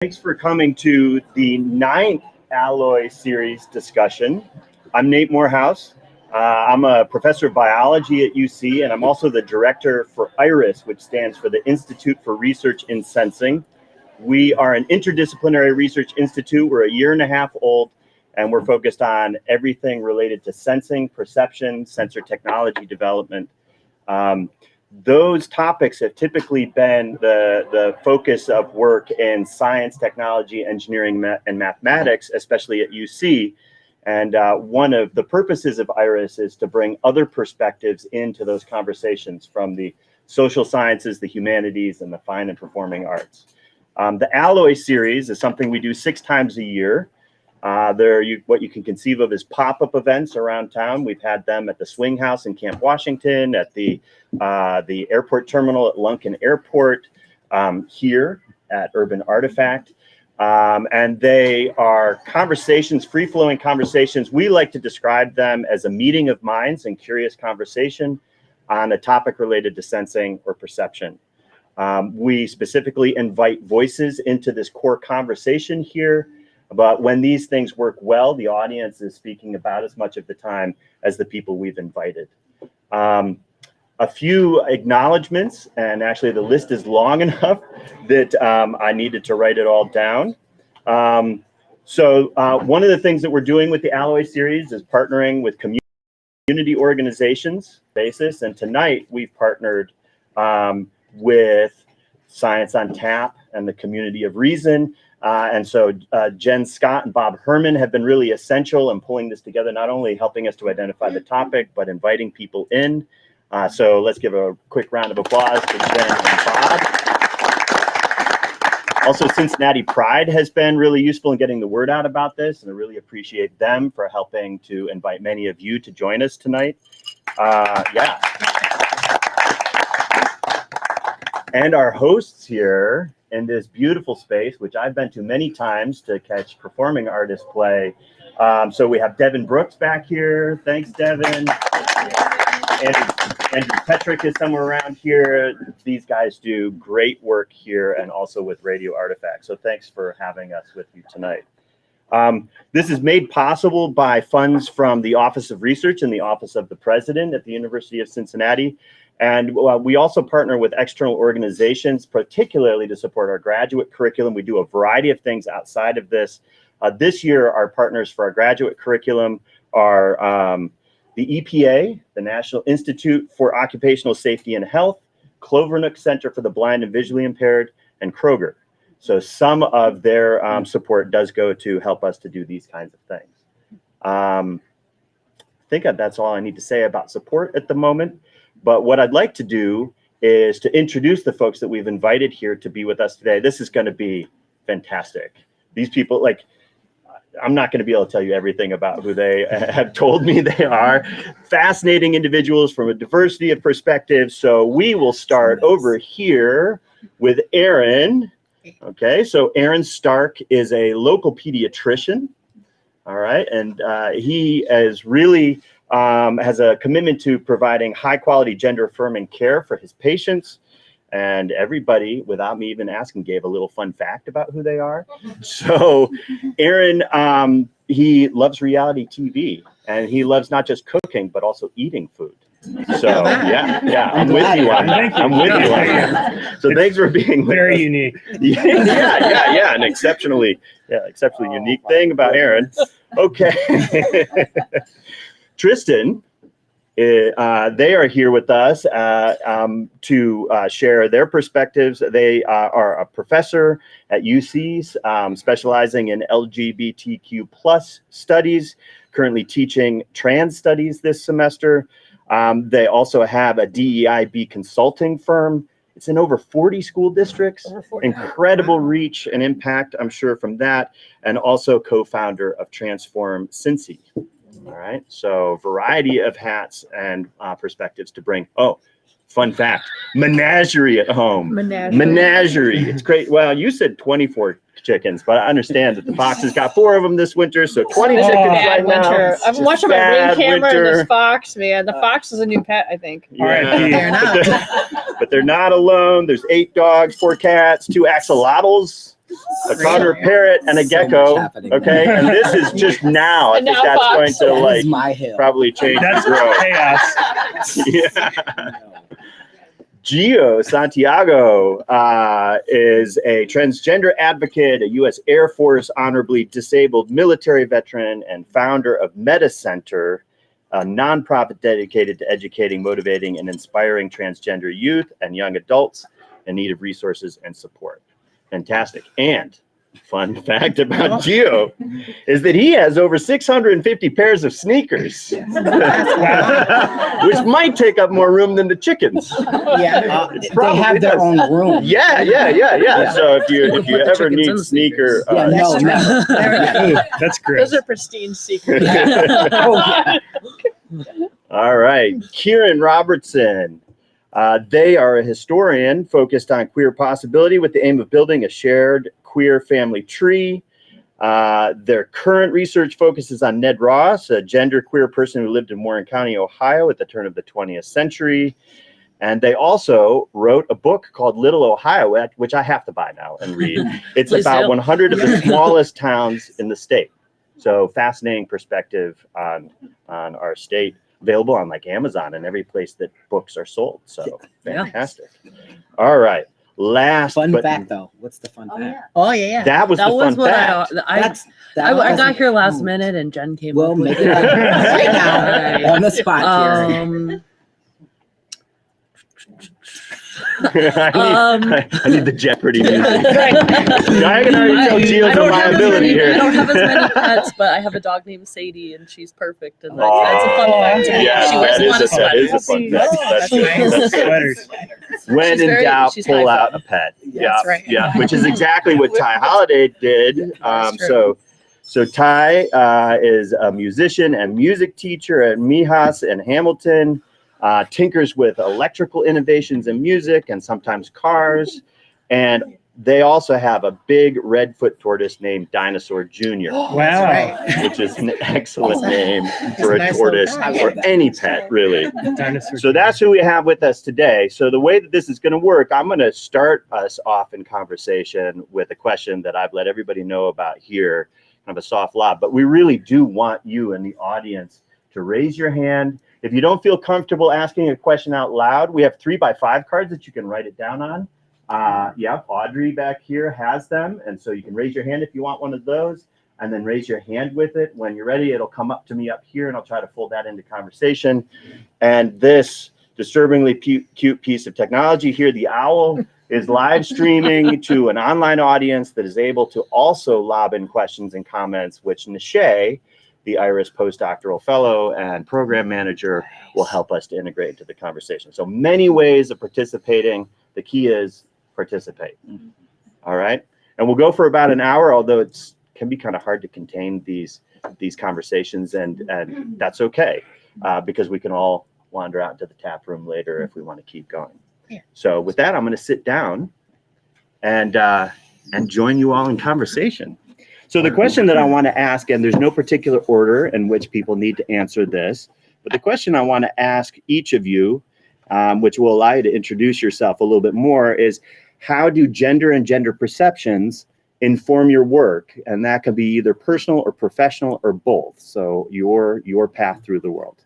Thanks for coming to the 9th Alloy Series discussion. I'm Nate Morehouse. I'm a professor of biology at UC, and I'm also the director for IRiS, which stands for the Institute for Research in Sensing. We are an interdisciplinary research institute. We're a year and a half old, and we're focused on everything related to sensing, perception, sensor technology development. Those topics have typically been the focus of work in science, technology, engineering, and mathematics, especially at UC. And one of the purposes of IRiS is to bring other perspectives into those conversations from the social sciences, the humanities, and the fine and performing arts. The Alloy series is something we do 6 times a year. What you can conceive of as pop-up events around town. We've had them at the Swing House in Camp Washington, at the airport terminal at Lunken Airport, here at Urban Artifact. And they are conversations, free-flowing conversations. We like to describe them as a meeting of minds and curious conversation on a topic related to sensing or perception. We specifically invite voices into this core conversation here. But when these things work well, the audience is speaking about as much of the time as the people we've invited. A few acknowledgements, and actually the list is long enough that I needed to write it all down. So one of the things that we're doing with the Alloy series is partnering with community organizations basis. And tonight we've partnered with Science on Tap and the Community of Reason. And so Jen Scott and Bob Herman have been really essential in pulling this together, not only helping us to identify the topic, but inviting people in. So let's give a quick round of applause to Jen and Bob. Also, Cincinnati Pride has been really useful in getting the word out about this, and I really appreciate them for helping to invite many of you to join us tonight. Yeah. And our hosts here in this beautiful space, which I've been to many times to catch performing artists play. So we have Devin Brooks back here. Thanks, Devin. Andrew Petrick is somewhere around here. These guys do great work here and also with Radio Artifact. So thanks for having us with you tonight. This is made possible by funds from the Office of Research and the Office of the President at the University of Cincinnati. And we also partner with external organizations, particularly to support our graduate curriculum. We do a variety of things outside of this. This year, our partners for our graduate curriculum are the EPA, the National Institute for Occupational Safety and Health, Clovernook Center for the Blind and Visually Impaired, and Kroger. So some of their support does go to help us to do these kinds of things. I think that's all I need to say about support at the moment. But what I'd like to do is to introduce the folks that we've invited here to be with us today. This is going to be fantastic. These people, like, I'm not going to be able to tell you everything about who they have told me they are. Fascinating individuals from a diversity of perspectives. So we will start over here with Aaron. Okay, so Aaron Stark is a local pediatrician. All right, and he is really has a commitment to providing high quality gender affirming care for his patients. And everybody, without me even asking, gave a little fun fact about who they are. So Aaron, he loves reality TV, and he loves not just cooking, but also eating food. So yeah, I'm with you on that. I'm with you on that. So thanks for being with very us. Unique. Yeah, an exceptionally unique thing about Aaron. Okay. Tristan, they are here with us to share their perspectives. They are a professor at UC, specializing in LGBTQ plus studies, currently teaching trans studies this semester. They also have a DEIB consulting firm. It's in over 40 school districts. Incredible reach and impact, I'm sure, from that. And also co-founder of Transform Cincy. All right, so variety of hats and perspectives to bring. Oh, fun fact, menagerie at home. Menagerie. It's great. Well, you said 24 chickens, but I understand that the foxes got 4 of them this winter, so 20 chickens right now. I've been watching my Ring camera and this fox, man. The fox is a new pet, I think. Yeah, they're not. But they're not alone. There's 8 dogs, 4 cats, 2 axolotls. a condor parrot, and a gecko. Okay, and this is just now. I think that's going to like probably change and grow. Chaos. Yeah. Gio Santiago is a transgender advocate, a U.S. Air Force honorably disabled military veteran, and founder of Meta Center, a nonprofit dedicated to educating, motivating, and inspiring transgender youth and young adults in need of resources and support. Fantastic. And fun fact about Gio is that he has over 650 pairs of sneakers, which might take up more room than the chickens. Yeah, they have their own room. Yeah. So if you ever need sneaker, That's great. Those are pristine sneakers. All right, Kieran Robertson. They are a historian focused on queer possibility with the aim of building a shared queer family tree. Their current research focuses on Ned Ross, a genderqueer person who lived in Warren County, Ohio at the turn of the 20th century. And they also wrote a book called Little Ohio, which I have to buy now and read. It's about 100 of the smallest towns in the state. So fascinating perspective on our state. Available on like Amazon and every place that books are sold. So fantastic. All right. Last fun fact though. What's the fun fact? Oh yeah. That was the fun fact. I got here last minute and Jen came up. Make it right now on the spot here. I need the Jeopardy music. I can already tell Gio's a liability here. I don't have as many pets, but I have a dog named Sadie, and she's perfect. And that's a fun fact to me. Yeah, She wears a lot of that is a sweaters. fun fact. That's Sweaters. When She's in very- doubt, she's pull high out fun. a pet. That's right. Yeah, which is exactly what Ty Holiday did. So Ty is a musician and music teacher at Mijas in Hamilton. Tinkers with electrical innovations in music and sometimes cars. And they also have a big redfoot tortoise named Dinosaur Jr. Wow. Which is an excellent name for a nice tortoise little or any pet, really. Dinosaur. So that's who we have with us today. So the way that this is going to work, I'm going to start us off in conversation with a question that I've let everybody know about here, kind of a soft lob, but we really do want you in the audience to raise your hand. If you don't feel comfortable asking a question out loud, we have 3x5 cards that you can write it down on. Audrey back here has them. And so you can raise your hand if you want one of those, and then raise your hand with it. When you're ready, it'll come up to me up here and I'll try to fold that into conversation. And this disturbingly cute piece of technology here, the owl, is live streaming to an online audience that is able to also lob in questions and comments, which Nishay, the IRiS postdoctoral fellow and program manager, will help us to integrate into the conversation. So many ways of participating. The key is participate. All right. And we'll go for about an hour, although it can be kind of hard to contain these conversations, and that's okay, because we can all wander out into the tap room later if we want to keep going. Yeah. So with that, I'm going to sit down and join you all in conversation. So the question that I want to ask, and there's no particular order in which people need to answer this, but the question I want to ask each of you, which will allow you to introduce yourself a little bit more, is how do gender and gender perceptions inform your work? And that can be either personal or professional or both. So your path through the world.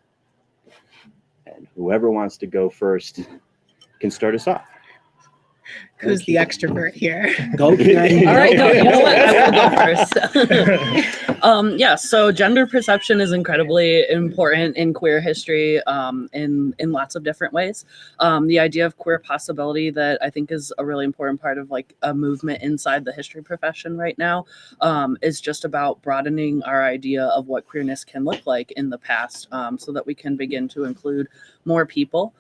And whoever wants to go first can start us off. Who's the extrovert here? Go, Kieran. All right, you know what? I will go first. So gender perception is incredibly important in queer history in lots of different ways. The idea of queer possibility, that I think is a really important part of like a movement inside the history profession right now, is just about broadening our idea of what queerness can look like in the past, so that we can begin to include more people.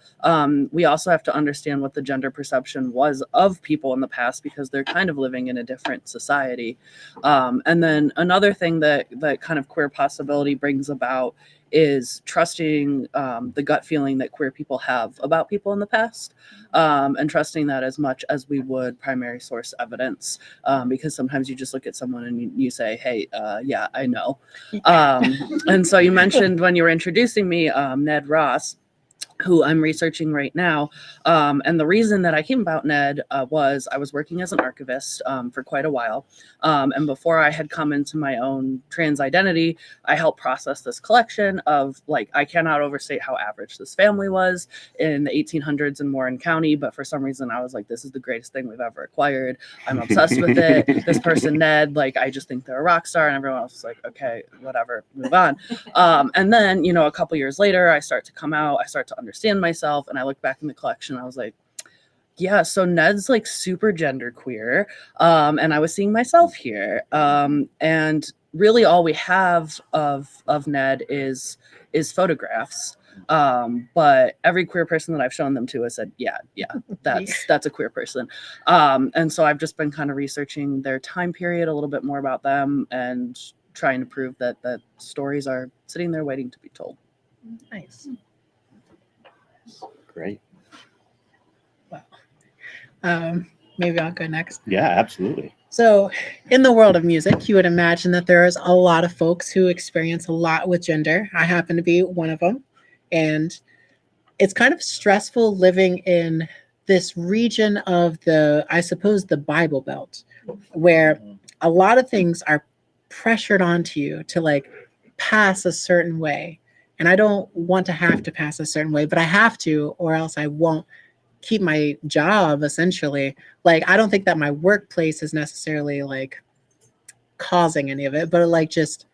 We also have to understand what the gender perception was of people in the past, because they're kind of living in a different society. And then another thing that kind of queer possibility brings about is trusting the gut feeling that queer people have about people in the past, and trusting that as much as we would primary source evidence, because sometimes you just look at someone and you say, hey, yeah, I know. And so you mentioned when you were introducing me, Ned Ross, who I'm researching right now. And the reason that I came about Ned was I was working as an archivist for quite a while. And before I had come into my own trans identity, I helped process this collection of, like, I cannot overstate how average this family was in the 1800s in Warren County. But for some reason, I was like, this is the greatest thing we've ever acquired. I'm obsessed with it. This person, Ned, like, I just think they're a rock star. And everyone else was like, okay, whatever, move on. And then, a couple years later, I start to come out, I start to understand myself, and I look back in the collection, I was like, yeah, so Ned's like super genderqueer, and I was seeing myself here, and really all we have of Ned is photographs, but every queer person that I've shown them to has said, yeah, that's a queer person, and so I've just been kind of researching their time period, a little bit more about them, and trying to prove that stories are sitting there waiting to be told. Nice. Great. Wow. Maybe I'll go next. Yeah, absolutely. So in the world of music, you would imagine that there's a lot of folks who experience a lot with gender. I happen to be one of them. And it's kind of stressful living in this region of I suppose, the Bible Belt, where a lot of things are pressured onto you to like pass a certain way. And I don't want to have to pass a certain way, but I have to, or else I won't keep my job, essentially. Like, I don't think that my workplace is necessarily like causing any of it, but like just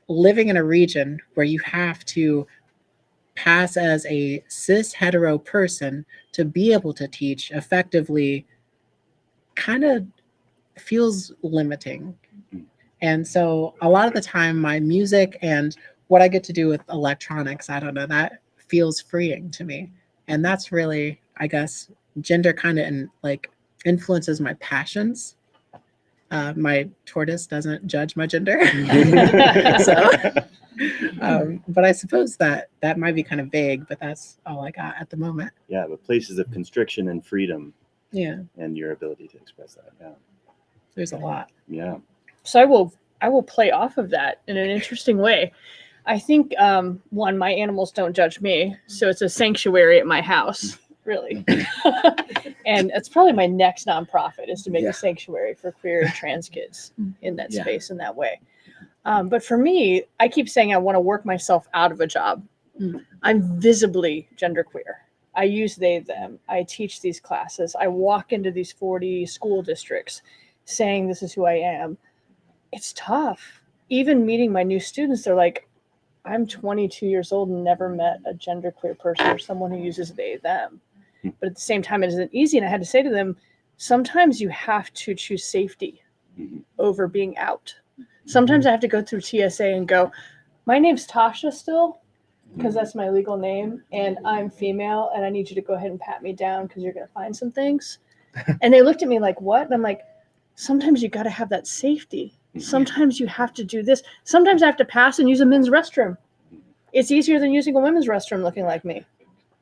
living in a region where you have to pass as a cis hetero person to be able to teach effectively kind of feels limiting. And so a lot of the time my music and what I get to do with electronics, I don't know, that feels freeing to me. And that's really, I guess, gender kind of like influences my passions. My tortoise doesn't judge my gender. But I suppose that might be kind of vague, but that's all I got at the moment. Yeah, but places of constriction and freedom. Yeah. And your ability to express that. Yeah. There's a lot. Yeah. So I will play off of that in an interesting way. I think, one, my animals don't judge me, so it's a sanctuary at my house, really. And it's probably my next nonprofit is to make a sanctuary for queer and trans kids in that space in that way. But for me, I keep saying I want to work myself out of a job. I'm visibly genderqueer. I use they, them. I teach these classes. I walk into these 40 school districts saying this is who I am. It's tough. Even meeting my new students, they're like, I'm 22 years old and never met a genderqueer person or someone who uses they, them. But at the same time, it isn't easy. And I had to say to them, sometimes you have to choose safety over being out. Sometimes I have to go through TSA and go, my name's Tasha still, because that's my legal name, and I'm female, and I need you to go ahead and pat me down because you're going to find some things. And they looked at me like, what? And I'm like, sometimes you got to have that safety. Sometimes you have to do this. Sometimes I have to pass and use a men's restroom. It's easier than using a women's restroom looking like me.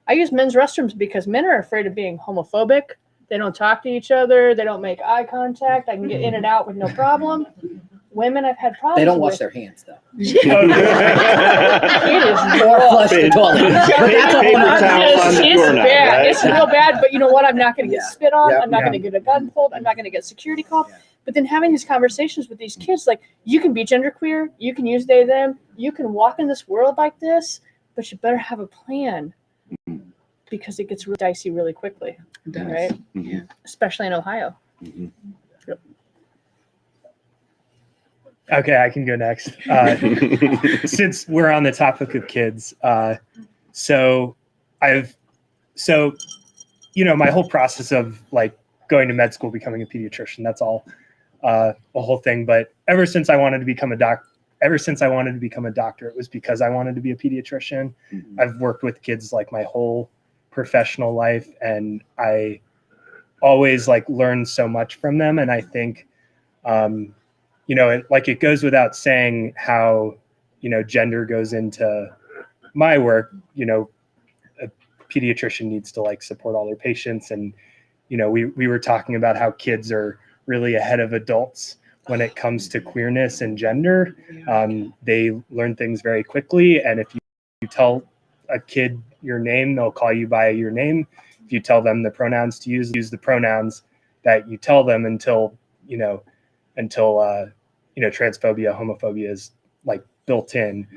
I use men's restrooms because men are afraid of being homophobic. They don't talk to each other. They don't make eye contact. I can get in and out with no problem. Women, I've had problems. They don't wash with. their hands though. It is Or flush the toilet. But that's a whole nother It's bad. Right? It's real bad. But you know what? I'm not going to get spit on. Yeah. I'm not going to get a gun pulled. I'm not going to get security called. Yeah. But then having these conversations with these kids, like, you can be genderqueer, you can use they, them, you can walk in this world like this, but you better have a plan because it gets really dicey really quickly, right? Yeah. Especially in Ohio. Okay, I can go next. Since we're on the topic of kids, my whole process of like going to med school, becoming a pediatrician, that's all a whole thing. But ever since I wanted to become a doctor, it was because I wanted to be a pediatrician. I've worked with kids like my whole professional life, and I always like learn so much from them. And I think, it goes without saying how, gender goes into my work. A pediatrician needs to like support all their patients. And, we were talking about how kids are really ahead of adults when it comes to queerness and gender. They learn things very quickly. And if you tell a kid your name, they'll call you by your name. If you tell them the pronouns to use the pronouns that you tell them until transphobia, homophobia is like built in.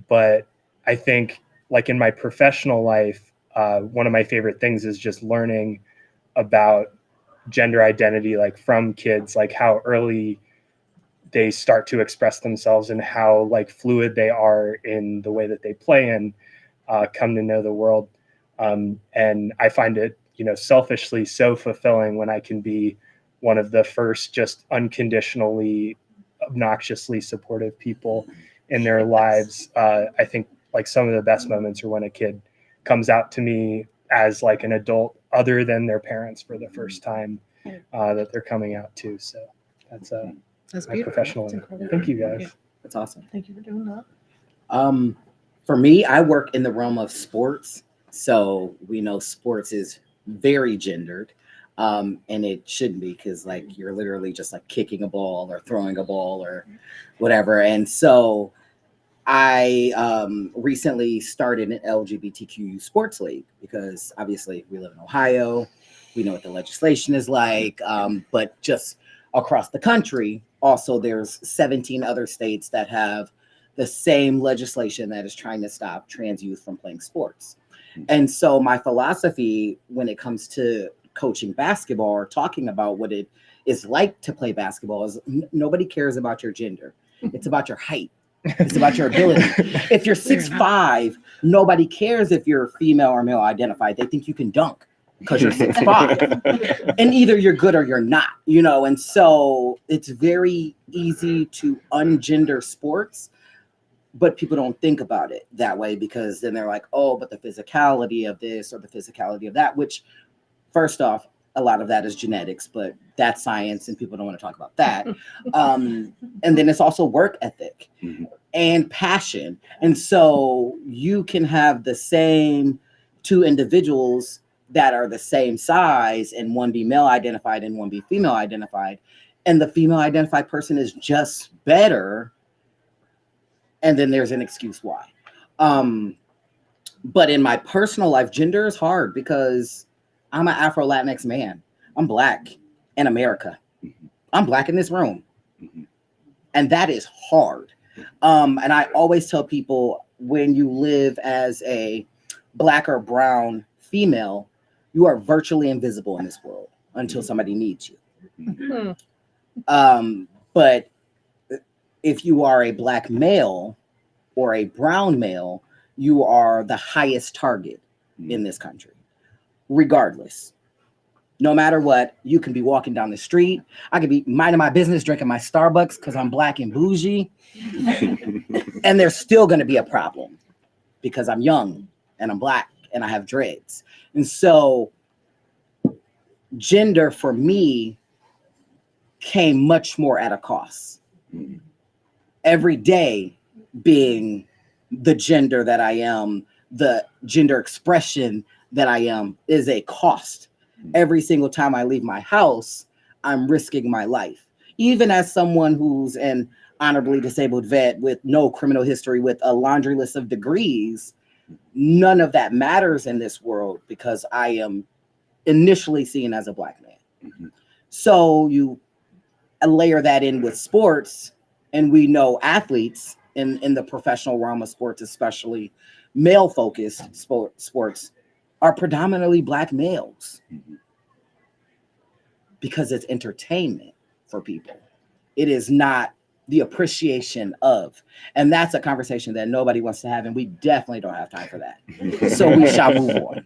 But I think like in my professional life, one of my favorite things is just learning about gender identity, like from kids, like how early they start to express themselves and how like fluid they are in the way that they play and come to know the world. And I find it, selfishly so fulfilling when I can be one of the first just unconditionally, obnoxiously supportive people in their lives. I think like some of the best moments are when a kid comes out to me as like an adult other than their parents for the first time that they're coming out to. So that's my beautiful. professional. Thank you guys. Yeah. That's awesome. Thank you for doing that. For me, I work in the realm of sports. So we know sports is very gendered. And it shouldn't be, because like you're literally just like kicking a ball or throwing a ball or whatever. And so I recently started an LGBTQ sports league because obviously we live in Ohio. We know what the legislation is like, but just across the country, also there's 17 other states that have the same legislation that is trying to stop trans youth from playing sports. And so my philosophy when it comes to coaching basketball or talking about what it is like to play basketball is nobody cares about your gender. It's about your height. It's about your ability. If you're 6'5", nobody cares if you're female or male identified. They think you can dunk because you're 6'5", and either you're good or you're not, and so it's very easy to ungender sports, but people don't think about it that way because then they're like, oh, but the physicality of this or the physicality of that, which first off, a lot of that is genetics, but that's science and people don't want to talk about that. And then it's also work ethic and passion. And so you can have the same two individuals that are the same size and one be male identified and one be female identified. And the female identified person is just better. And then there's an excuse why. But in my personal life, gender is hard because I'm an Afro-Latinx man. I'm Black in America. I'm Black in this room. And that is hard. And I always tell people when you live as a Black or brown female, you are virtually invisible in this world until somebody needs you. But if you are a Black male or a brown male, you are the highest target in this country, regardless. No matter what, you can be walking down the street. I could be minding my business, drinking my Starbucks because I'm Black and bougie. And there's still going to be a problem because I'm young and I'm Black and I have dreads. And so gender for me came much more at a cost. Every day being the gender that I am, the gender expression that I am is a cost. Every single time I leave my house, I'm risking my life. Even as someone who's an honorably disabled vet with no criminal history, with a laundry list of degrees, none of that matters in this world because I am initially seen as a Black man. So you layer that in with sports, and we know athletes in the professional realm of sports, especially male-focused sports, are predominantly Black males because it's entertainment for people. It is not the appreciation of, and that's a conversation that nobody wants to have, and we definitely don't have time for that. So we shall move on,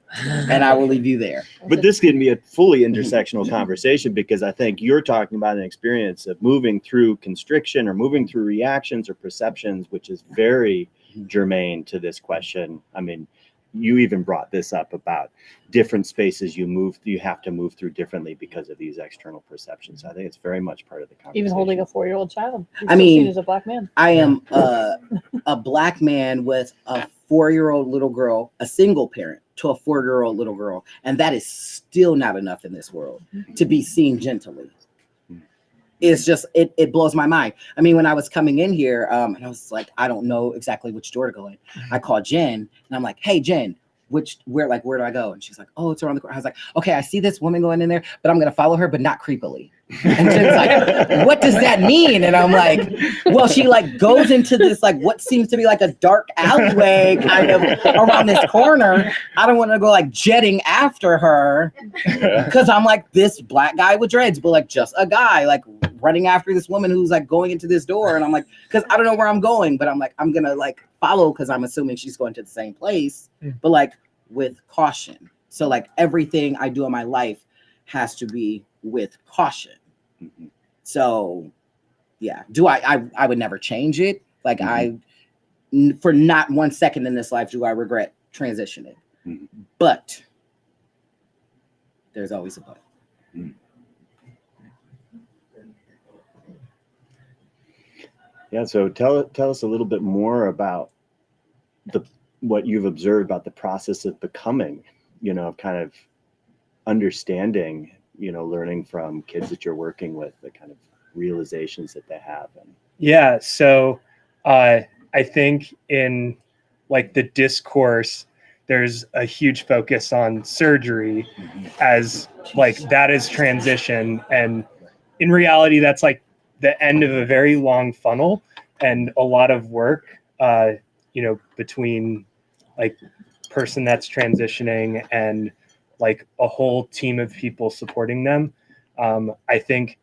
and I will leave you there. But this can be a fully intersectional conversation because I think you're talking about an experience of moving through constriction or moving through reactions or perceptions, which is very germane to this question. I mean, you even brought this up about different spaces you have to move through differently because of these external perceptions. I think it's very much part of the conversation. Even holding a 4-year-old child. I mean, seen as a Black man. I am a Black man with a 4-year-old little girl, a single parent to a 4-year-old little girl. And that is still not enough in this world to be seen gently. it's just, it blows my mind. I mean, when I was coming in here, and I was like, I don't know exactly which door to go in. I called Jen and I'm like, hey, Jen, where do I go? And she's like, oh, it's around the corner. I was like, okay, I see this woman going in there, but I'm going to follow her, but not creepily. And Jen's like, what does that mean? And I'm like, well, she like goes into this, like what seems to be like a dark alleyway kind of around this corner. I don't want to go like jetting after her because I'm like this black guy with dreads, but like just a guy like running after this woman who's like going into this door. And I'm like, because I don't know where I'm going, but I'm like, I'm going to like follow because I'm assuming she's going to the same place, but like with caution. So like everything I do in my life has to be with caution. So yeah, I would never change it. Like for not 1 second in this life do I regret transitioning. But there's always a but. Yeah, so tell us a little bit more about what you've observed about the process of becoming, kind of understanding, learning from kids that you're working with, the kind of realizations that they have. Yeah, so I think in like the discourse, there's a huge focus on surgery as like that is transition. And in reality, that's like the end of a very long funnel and a lot of work, between like person that's transitioning and like a whole team of people supporting them. I think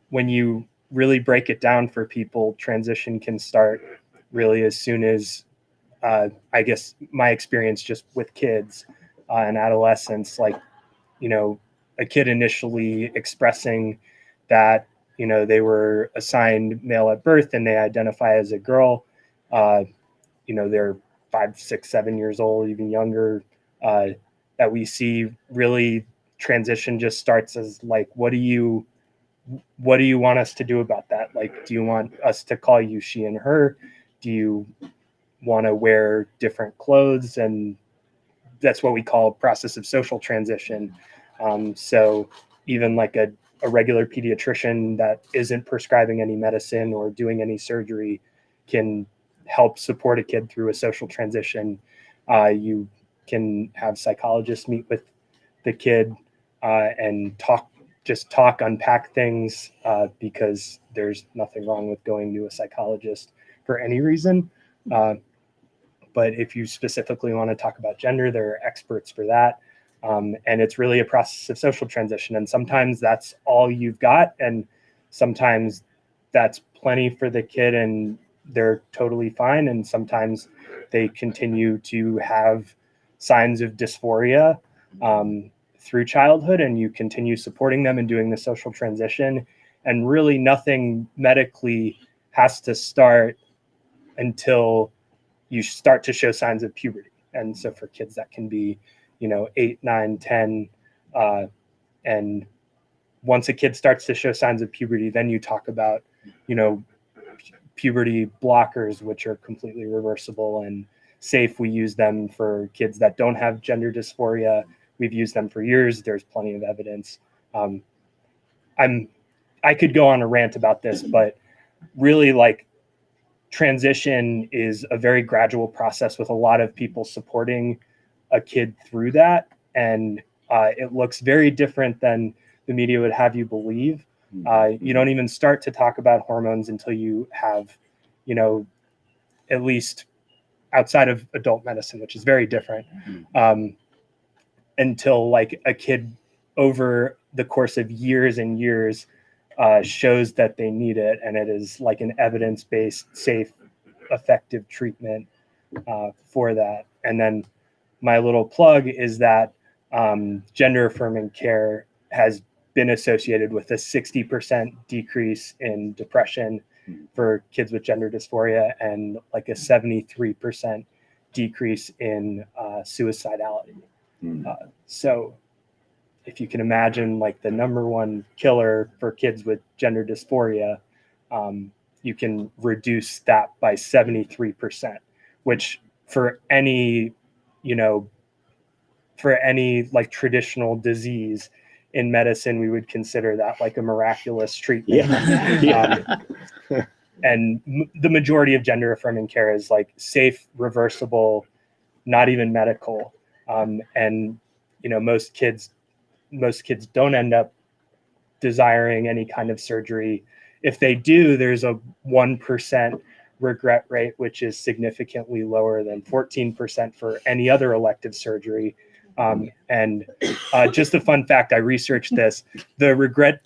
when you really break it down for people, transition can start really as soon as, I guess my experience just with kids and adolescents, like, a kid initially expressing that, they were assigned male at birth and they identify as a girl. They're 5, 6, 7 years old, even younger, that we see really transition just starts as like, what do you want us to do about that? Like, do you want us to call you she and her? Do you want to wear different clothes? And that's what we call a process of social transition. So even like a regular pediatrician that isn't prescribing any medicine or doing any surgery can help support a kid through a social transition. You can have psychologists meet with the kid and talk, unpack things, because there's nothing wrong with going to a psychologist for any reason. But if you specifically want to talk about gender, there are experts for that. And it's really a process of social transition. And sometimes that's all you've got. And sometimes that's plenty for the kid and they're totally fine. And sometimes they continue to have signs of dysphoria through childhood, and you continue supporting them and doing the social transition. And really nothing medically has to start until you start to show signs of puberty. And so for kids that can be, 8, 9, 10. And once a kid starts to show signs of puberty, then you talk about, puberty blockers, which are completely reversible and safe. We use them for kids that don't have gender dysphoria. We've used them for years. There's plenty of evidence. I could go on a rant about this, but really like transition is a very gradual process with a lot of people supporting a kid through that. And it looks very different than the media would have you believe. You don't even start to talk about hormones until you have, at least outside of adult medicine, which is very different, until like a kid over the course of years and years shows that they need it. And it is like an evidence-based, safe, effective treatment for that. And then my little plug is that gender affirming care has been associated with a 60% decrease in depression for kids with gender dysphoria and like a 73% decrease in suicidality. So if you can imagine like the number one killer for kids with gender dysphoria, you can reduce that by 73%, which for any like traditional disease in medicine, we would consider that like a miraculous treatment. And the majority of gender affirming care is like safe, reversible, not even medical. And, you know, most kids don't end up desiring any kind of surgery. If they do, there's a 1% regret rate, which is significantly lower than 14% for any other elective surgery. And just a fun fact, I researched this. The regret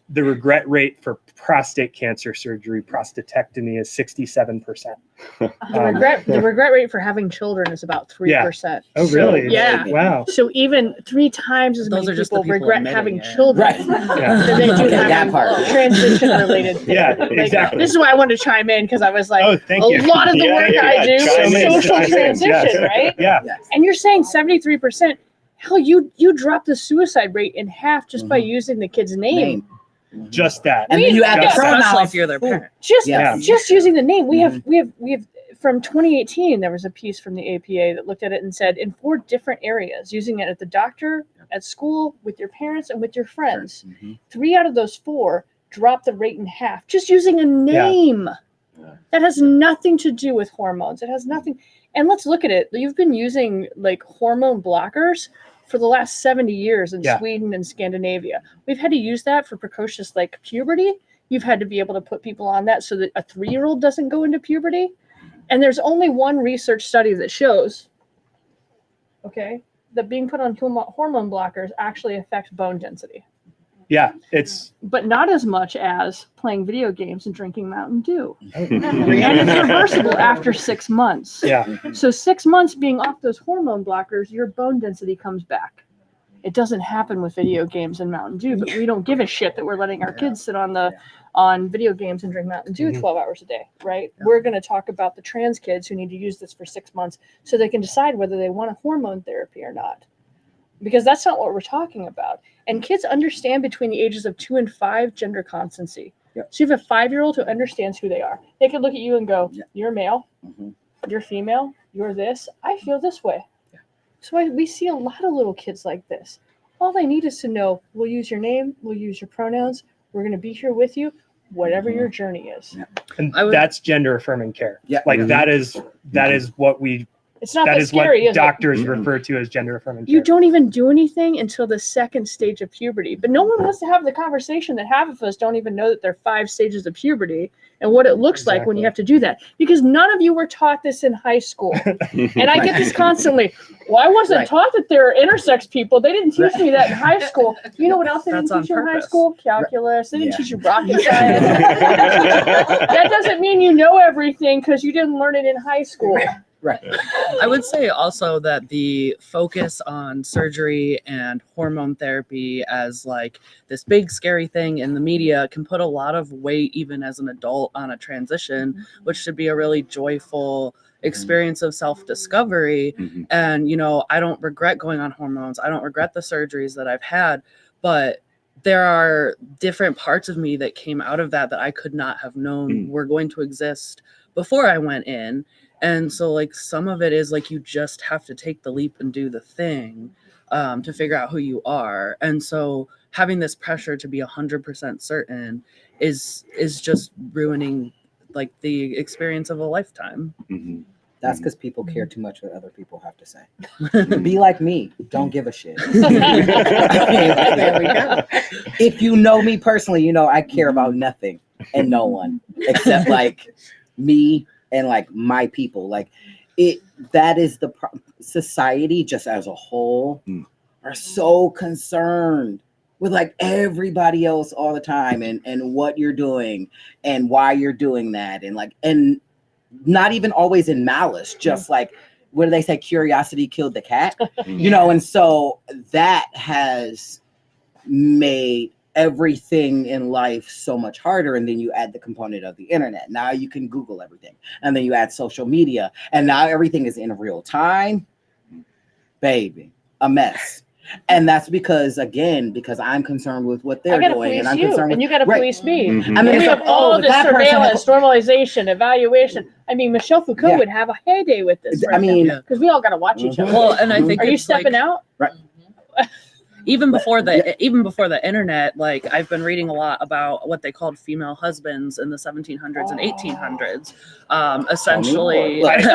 rate for prostate cancer surgery, prostatectomy, is 67%. The regret rate for having children is about 3%. Oh, really? Yeah. Wow. So even 3 times as Those many are just the people people regret admitting having it. children Right. than they do Okay, that having part. transition-related things. Yeah, Like, exactly. this is why I wanted to chime in, because I was like, Oh, thank you. a lot of the Yeah, work yeah, I do chime is in, social chime in. transition, Yes. right? Yeah. Yes. And you're saying 73%. Hell, you drop the suicide rate in half just by using the kid's name. Just that. And then you add the Just that. Especially pronouns. if you're their parent. Just using the name. We have from 2018, there was a piece from the APA that looked at it and said in 4 different areas, using it at the doctor, at school, with your parents, and with your friends. 3 out of those 4 dropped the rate in half just using a name. That has nothing to do with hormones. It has nothing. And let's look at it. You've been using like hormone blockers for the last 70 years in Sweden and Scandinavia. We've had to use that for precocious like puberty. You've had to be able to put people on that so that a 3-year-old doesn't go into puberty. And there's only one research study that shows, that being put on hormone blockers actually affects bone density. Yeah, but not as much as playing video games and drinking Mountain Dew. And it's reversible after 6 months. Yeah. So 6 months being off those hormone blockers, your bone density comes back. It doesn't happen with video games and Mountain Dew, but we don't give a shit that we're letting our kids sit on video games and drink Mountain Dew 12 hours a day, right? Yeah. We're going to talk about the trans kids who need to use this for 6 months so they can decide whether they want a hormone therapy or not. Because that's not what we're talking about. And kids understand between the ages of 2 and 5 gender constancy. Yep. So you have a 5-year-old who understands who they are. They could look at you and go, you're male, you're female, you're this. I feel this way. Yeah. So we see a lot of little kids like this. All they need is to know, we'll use your name, we'll use your pronouns, we're going to be here with you, whatever your journey is. Yeah. And that's gender affirming care. Yeah. Like that is what we It's not that that is scary, what is doctors it? refer to as gender affirming care. You don't even do anything until the 2nd stage of puberty. But no one wants to have the conversation that half of us don't even know that there are 5 stages of puberty and what it looks like when you have to do that. Because none of you were taught this in high school. And I get this constantly. Well, I wasn't taught that there are intersex people. They didn't teach me that in high school. You know what else they didn't teach you in high school? Calculus. They didn't teach you rocket science. That doesn't mean you know everything because you didn't learn it in high school. Right. I would say also that the focus on surgery and hormone therapy as like this big scary thing in the media can put a lot of weight even as an adult on a transition, which should be a really joyful experience of self-discovery. And, you know, I don't regret going on hormones. I don't regret the surgeries that I've had, but there are different parts of me that came out of that I could not have known were going to exist before I went in. And so like some of it is like you just have to take the leap and do the thing to figure out who you are. And so having this pressure to be 100% certain is just ruining like the experience of a lifetime. That's because people care too much what other people have to say. Be like me. Don't give a shit. There we go. If you know me personally, you know I care about nothing and no one except like me and like my people. Like that is the society just as a whole are so concerned with like everybody else all the time and what you're doing and why you're doing that and not even always in malice, just like what do they say, curiosity killed the cat, you know. And so that has made everything in life so much harder. And then you add the component of the internet. Now you can Google everything, and then you add social media, and now everything is in real time. Baby, a mess. And that's because I'm concerned with what they're doing, and I'm concerned with, you got to police me. I mean, We have all this surveillance, normalization, evaluation. I mean, Michelle Foucault would have a heyday with this. I mean, because we all got to watch each other. Well, and I think are you stepping out? Right. even before the internet, like I've been reading a lot about what they called female husbands in the 1700s and 1800s. Essentially, what is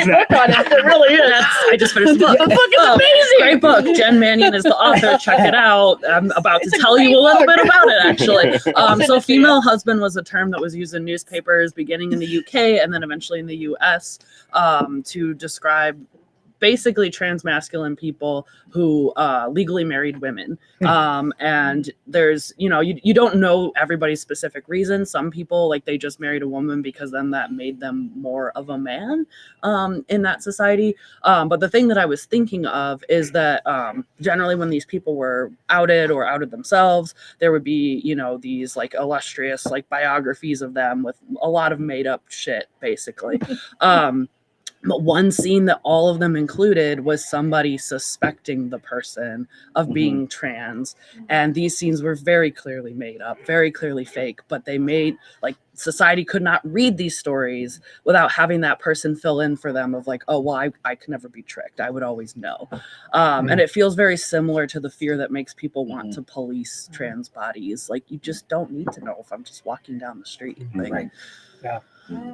that? It really is. I just finished the book. The book is amazing. Great book. Jen Mannion is the author. Check it out. I'm about to tell you a little bit about it, actually. So female husband was a term that was used in newspapers beginning in the UK and then eventually in the US to describe basically transmasculine people who legally married women. And there's, you don't know everybody's specific reason. Some people, like, they just married a woman because then that made them more of a man in that society. But the thing that I was thinking of is that generally when these people were outed or outed themselves, there would be, these like illustrious like biographies of them with a lot of made up shit, basically. But one scene that all of them included was somebody suspecting the person of being trans. And these scenes were very clearly made up, very clearly fake, but they made, like, society could not read these stories without having that person fill in for them of like, oh, well, I could never be tricked. I would always know. And it feels very similar to the fear that makes people want to police trans bodies. Like, you just don't need to know if I'm just walking down the street. Like, Right. Yeah.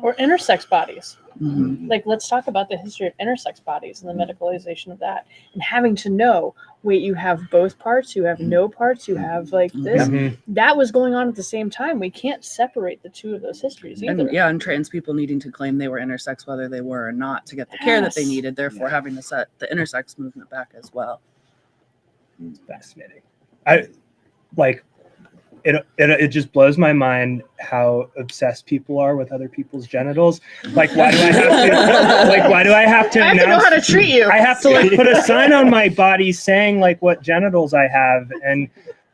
Or intersex bodies. mhm. Like, let's talk about the history of intersex bodies and the medicalization of that, and having to know, wait, you have both parts, you have no parts, you have like this. Mhm. That was going on at the same time. We can't separate the two of those histories either. And trans people needing to claim they were intersex whether they were or not to get the care that they Yes. needed, therefore having to set the intersex movement back as well. Fascinating. It just blows my mind how obsessed people are with other people's genitals. Like, why do I have to I have to know how to treat you. I have to like put a sign on my body saying like what genitals I have, and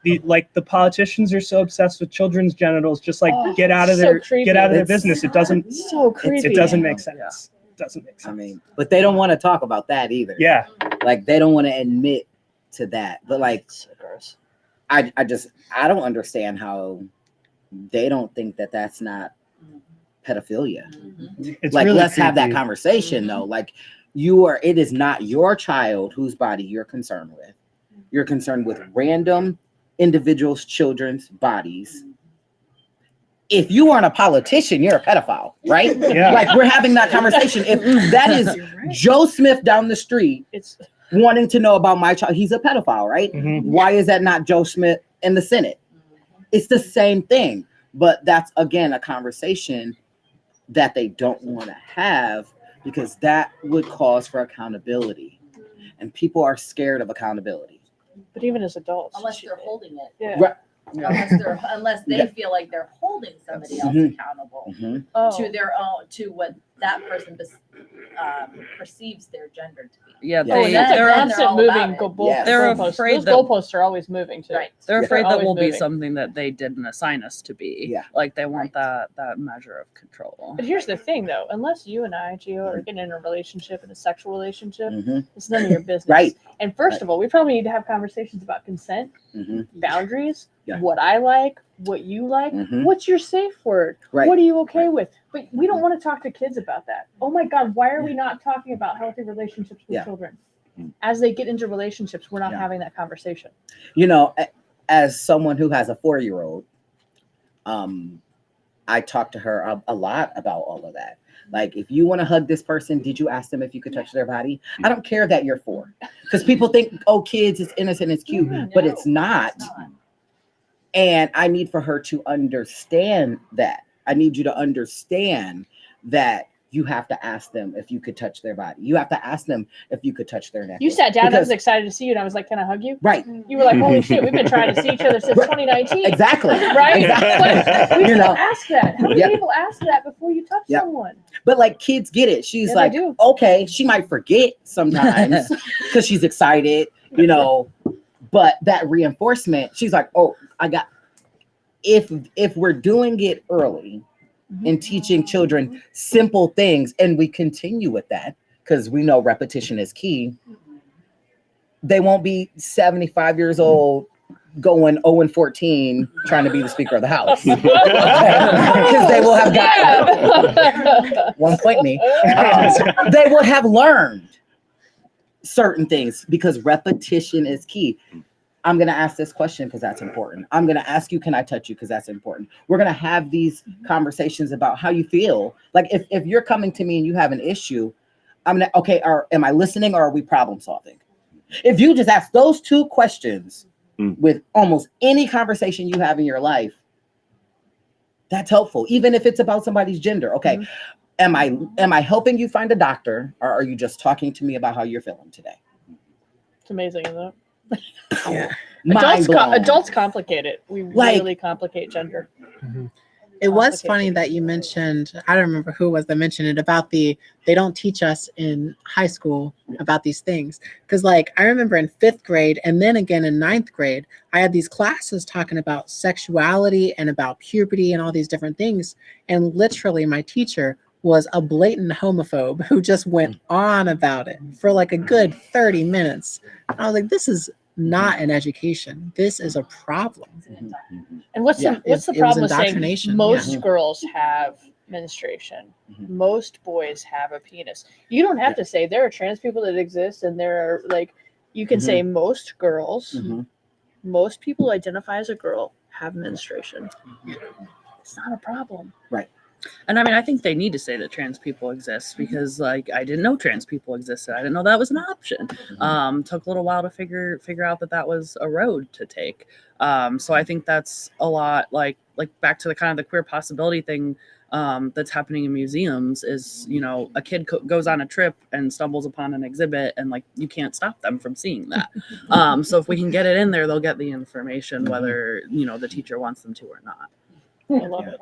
the politicians are so obsessed with children's genitals. Just like Oh, get out of so their creepy. business. It doesn't So creepy. it doesn't make sense. It doesn't make sense. I mean, but they don't want to talk about that either. Yeah. Like, they don't want to admit to that. But like, So gross. I don't understand how they don't think that that's not pedophilia. It's Like, really let's have that creepy. conversation though. Like, it is not your child whose body you're concerned with. You're concerned with random individuals' children's bodies. If you aren't a politician, you're a pedophile, right? Yeah. Like, we're having that conversation. If that is You're right. Joe Smith down the street It's wanting to know about my child, he's a pedophile, right? Mhm. Why is that not Joe Smith in the Senate? It's the same thing, but that's again a conversation that they don't want to have because that would cause for accountability, and people are scared of accountability. but even as adults. Unless they're holding it. Yeah. Right. Unless they Yeah. feel like they're holding somebody else Mhm. accountable Mhm. Oh. to their own, to what that person perceives their gender to be. Yeah, Yeah. Oh, and that's a they're they're constant all moving about it. goalpost. They're afraid Those that- goalposts are always moving too. Right. They're Yeah. afraid that Always will be moving. something that they didn't assign us to be. Yeah. Like they want Right. that measure of control. But here's the thing, though: unless you and I, Gio, are getting in a relationship, in a sexual relationship, Mhm. it's none of your business. Right. And first of all, we probably need to have conversations about consent, Mhm. boundaries, Yeah. what I like, what you like, Mhm. what's your safe word, Right. what are you okay with. But we don't want to talk to kids about that. Oh my God, why are we not talking about healthy relationships with Yeah. children? Mm. As they get into relationships, we're not Yeah. having that conversation. You know, as someone who has a 4-year-old, I talk to her a lot about all of that. Like, if you want to hug this person, did you ask them if you could touch their body? I don't care that you're 4, because people think, oh, kids, it's innocent, it's cute, but it's not. And I need for her to understand that. I need you to understand that you have to ask them if you could touch their body. You have to ask them if you could touch their neck. You sat down, I was Because- excited to see you, and I was like, can I hug you? Right. You were like, holy shit, we've been trying to see each other since 2019. Exactly. Right? Exactly. But we You still know. ask that. How many Yep. people ask that before you touch Yep. someone? But like, kids get it. She's Yeah, they like, do. okay, she might forget sometimes because she's excited, you know, but that reinforcement, she's like, oh, if we're doing it early and teaching children simple things, and we continue with that, because we know repetition is key, they won't be 75 years old going 0-14 trying to be the Speaker of the House. Because they will have got 1 point me. They will have learned certain things because repetition is key. I'm going to ask this question because that's important. I'm going to ask you, can I touch you? Because that's important. We're going to have these conversations about how you feel. Like if you're coming to me and you have an issue, I'm going to, okay, am I listening or are we problem solving? If you just ask those two questions with almost any conversation you have in your life, that's helpful. Even if it's about somebody's gender. Okay. Am I helping you find a doctor, or are you just talking to me about how you're feeling today? It's amazing, isn't it? Yeah. Adults complicate it. We really complicate gender. It was funny that you mentioned, I don't remember who it was that mentioned it, about they don't teach us in high school about these things. Because like, I remember in 5th grade and then again in 9th grade, I had these classes talking about sexuality and about puberty and all these different things. And literally my teacher was a blatant homophobe who just went on about it for like a good 30 minutes. I was like, this is not an education. This is a problem. And what's the problem with saying most yeah. girls have menstruation? Most boys have a penis. You don't have to say there are trans people that exist, and there are like, you can say most girls, most people who identify as a girl have menstruation. It's not a problem. Right. And I mean, I think they need to say that trans people exist because, like, I didn't know trans people existed. I didn't know that was an option. Took a little while to figure out that was a road to take. So I think that's a lot like back to the kind of the queer possibility thing that's happening in museums is, you know, a kid goes on a trip and stumbles upon an exhibit and like you can't stop them from seeing that. So if we can get it in there, they'll get the information whether, you know, the teacher wants them to or not. I love it.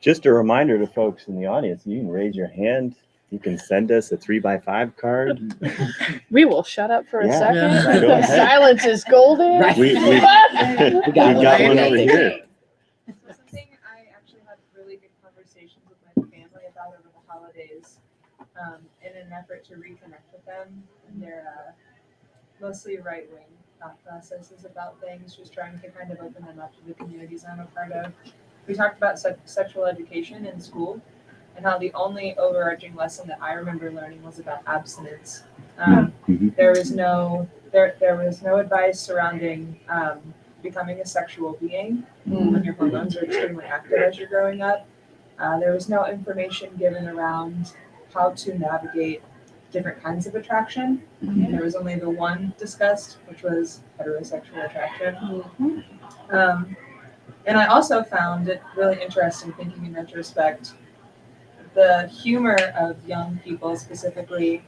Just a reminder to folks in the audience, you can raise your hand. You can send us a 3x5 card. We will shut up for a second. Yeah. Go ahead. Silence is golden. Right. We've got one over here. Something I actually had really good conversations with my family about over the holidays in an effort to reconnect with them and their mostly right-wing thought processes about things, just trying to kind of open them up to the communities I'm a part of. We talked about sexual education in school and how the only overarching lesson that I remember learning was about abstinence. There was no advice surrounding becoming a sexual being when your hormones are extremely active as you're growing up. There was no information given around how to navigate different kinds of attraction. There was only the one discussed, which was heterosexual attraction. And I also found it really interesting, thinking in retrospect, the humor of young people, specifically,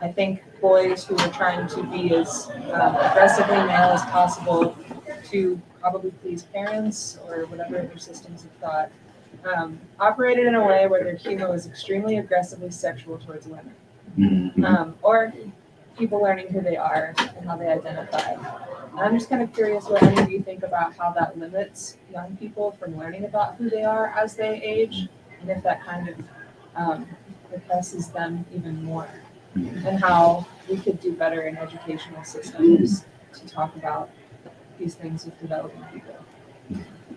I think boys who were trying to be as aggressively male as possible to probably please parents or whatever their systems of thought, operated in a way where their humor was extremely aggressively sexual towards women, or people learning who they are and how they identify. And I'm just kind of curious what any of you think about how that limits young people from learning about who they are as they age, and if that kind of represses them even more, and how we could do better in educational systems to talk about these things with developing people.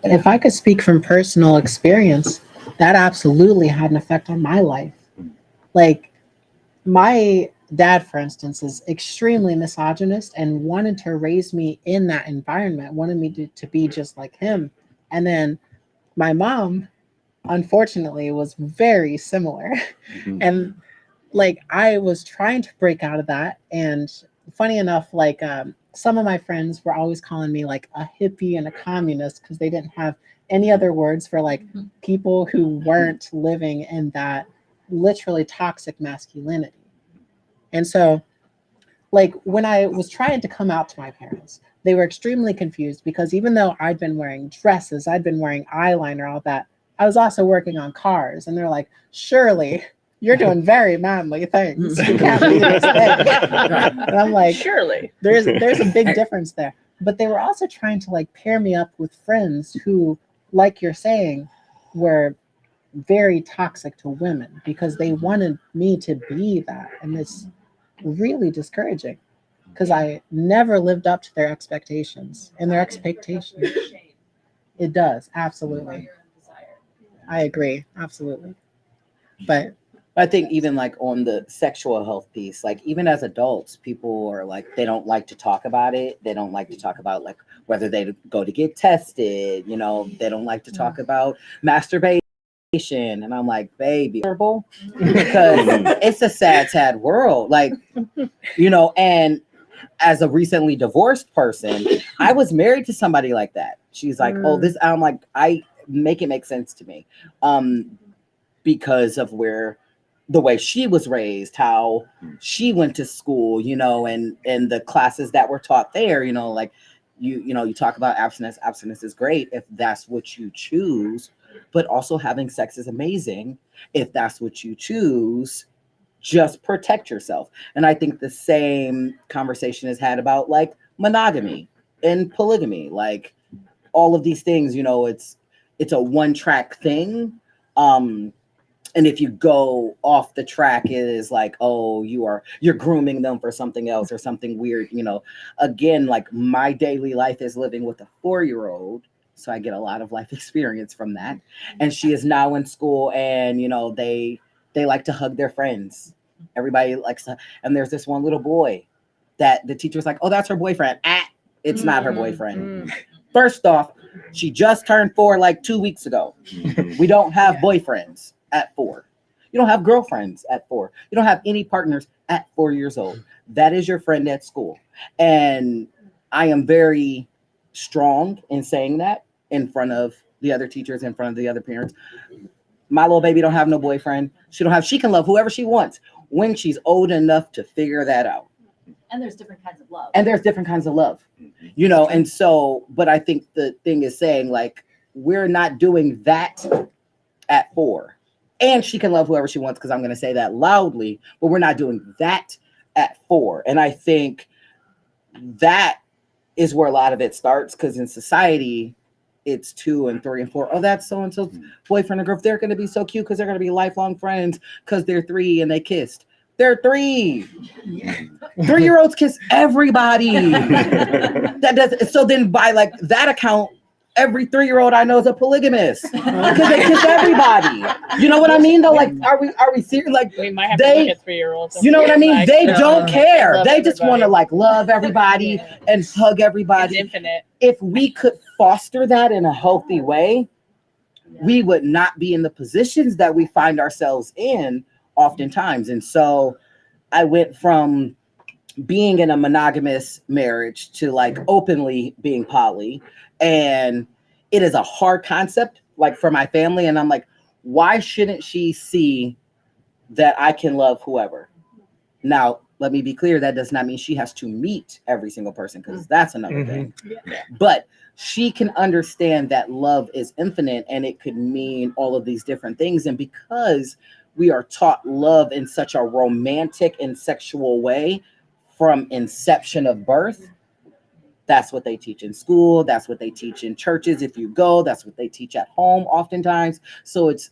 If I could speak from personal experience, that absolutely had an effect on my life. Like, my dad, for instance, is extremely misogynist and wanted to raise me in that environment, wanted me to be just like him. And then my mom, unfortunately, was very similar. And like, I was trying to break out of that. And funny enough, like some of my friends were always calling me like a hippie and a communist because they didn't have any other words for like people who weren't living in that literally toxic masculinity. And so, like, when I was trying to come out to my parents, they were extremely confused because even though I'd been wearing dresses, I'd been wearing eyeliner, all that, I was also working on cars. And they're like, surely you're doing very manly things. You can't be this thing. And I'm like, surely. There's a big difference there. But they were also trying to like pair me up with friends who, like you're saying, were very toxic to women because they wanted me to be that. And it's really discouraging because I never lived up to their expectations and their expectations. It does, absolutely. I agree, absolutely. But I think even like on the sexual health piece, like even as adults, people are like, they don't like to talk about it. They don't like to talk about like whether they go to get tested, you know, they don't like to talk about masturbation. And I'm like, baby, because it's a sad world. Like, you know, and as a recently divorced person, I was married to somebody like that. She's like, oh, this, I'm like, I make it make sense to me. Because of the way she was raised, how she went to school, you know, and the classes that were taught there, you know, like you talk about abstinence. Abstinence is great if that's what you choose, but also having sex is amazing if that's what you choose. Just protect yourself. And I think the same conversation is had about like monogamy and polygamy, like all of these things, you know, it's a one-track thing. And if you go off the track, it is like, oh, you're grooming them for something else or something weird, you know. Again, like my daily life is living with a 4-year-old, so I get a lot of life experience from that. And she is now in school, and you know, they like to hug their friends. Everybody likes to, and there's this one little boy that the teacher's like, oh, that's her boyfriend. It's not her boyfriend. First off, she just turned 4 like 2 weeks ago. We don't have boyfriends at 4. You don't have girlfriends at 4. You don't have any partners at 4 years old. That is your friend at school. And I am very strong in saying that in front of the other teachers, in front of the other parents. My little baby don't have no boyfriend. She can love whoever she wants when she's old enough to figure that out. And there's different kinds of love. You know, and so, but I think the thing is saying like, we're not doing that at 4. And she can love whoever she wants, because I'm going to say that loudly, but we're not doing that at 4. And I think that is where a lot of it starts, because in society, it's 2 and 3 and 4. Oh, that's so-and-so's boyfriend or girl. They're going to be so cute because they're going to be lifelong friends because they're 3 and they kissed. They're 3. 3-year-olds kiss everybody. So then by like that account, every 3-year-old I know is a polygamist because they kiss everybody. You know what I mean? Though, like, are we serious? Like, We might have to look at 3-year-olds. Mm-hmm. you know what I mean? They don't care. Love They just want to like love everybody and hug It's everybody. infinite. If we could foster that in a healthy way, we would not be in the positions that we find ourselves in oftentimes. And so I went from being in a monogamous marriage to like openly being poly. And it is a hard concept, like for my family. And I'm like, why shouldn't she see that I can love whoever? Now, let me be clear. That does not mean she has to meet every single person, because that's another thing. But she can understand that love is infinite and it could mean all of these different things. And because we are taught love in such a romantic and sexual way from inception of birth, that's what they teach in school. That's what they teach in churches. If you go, that's what they teach at home oftentimes. So it's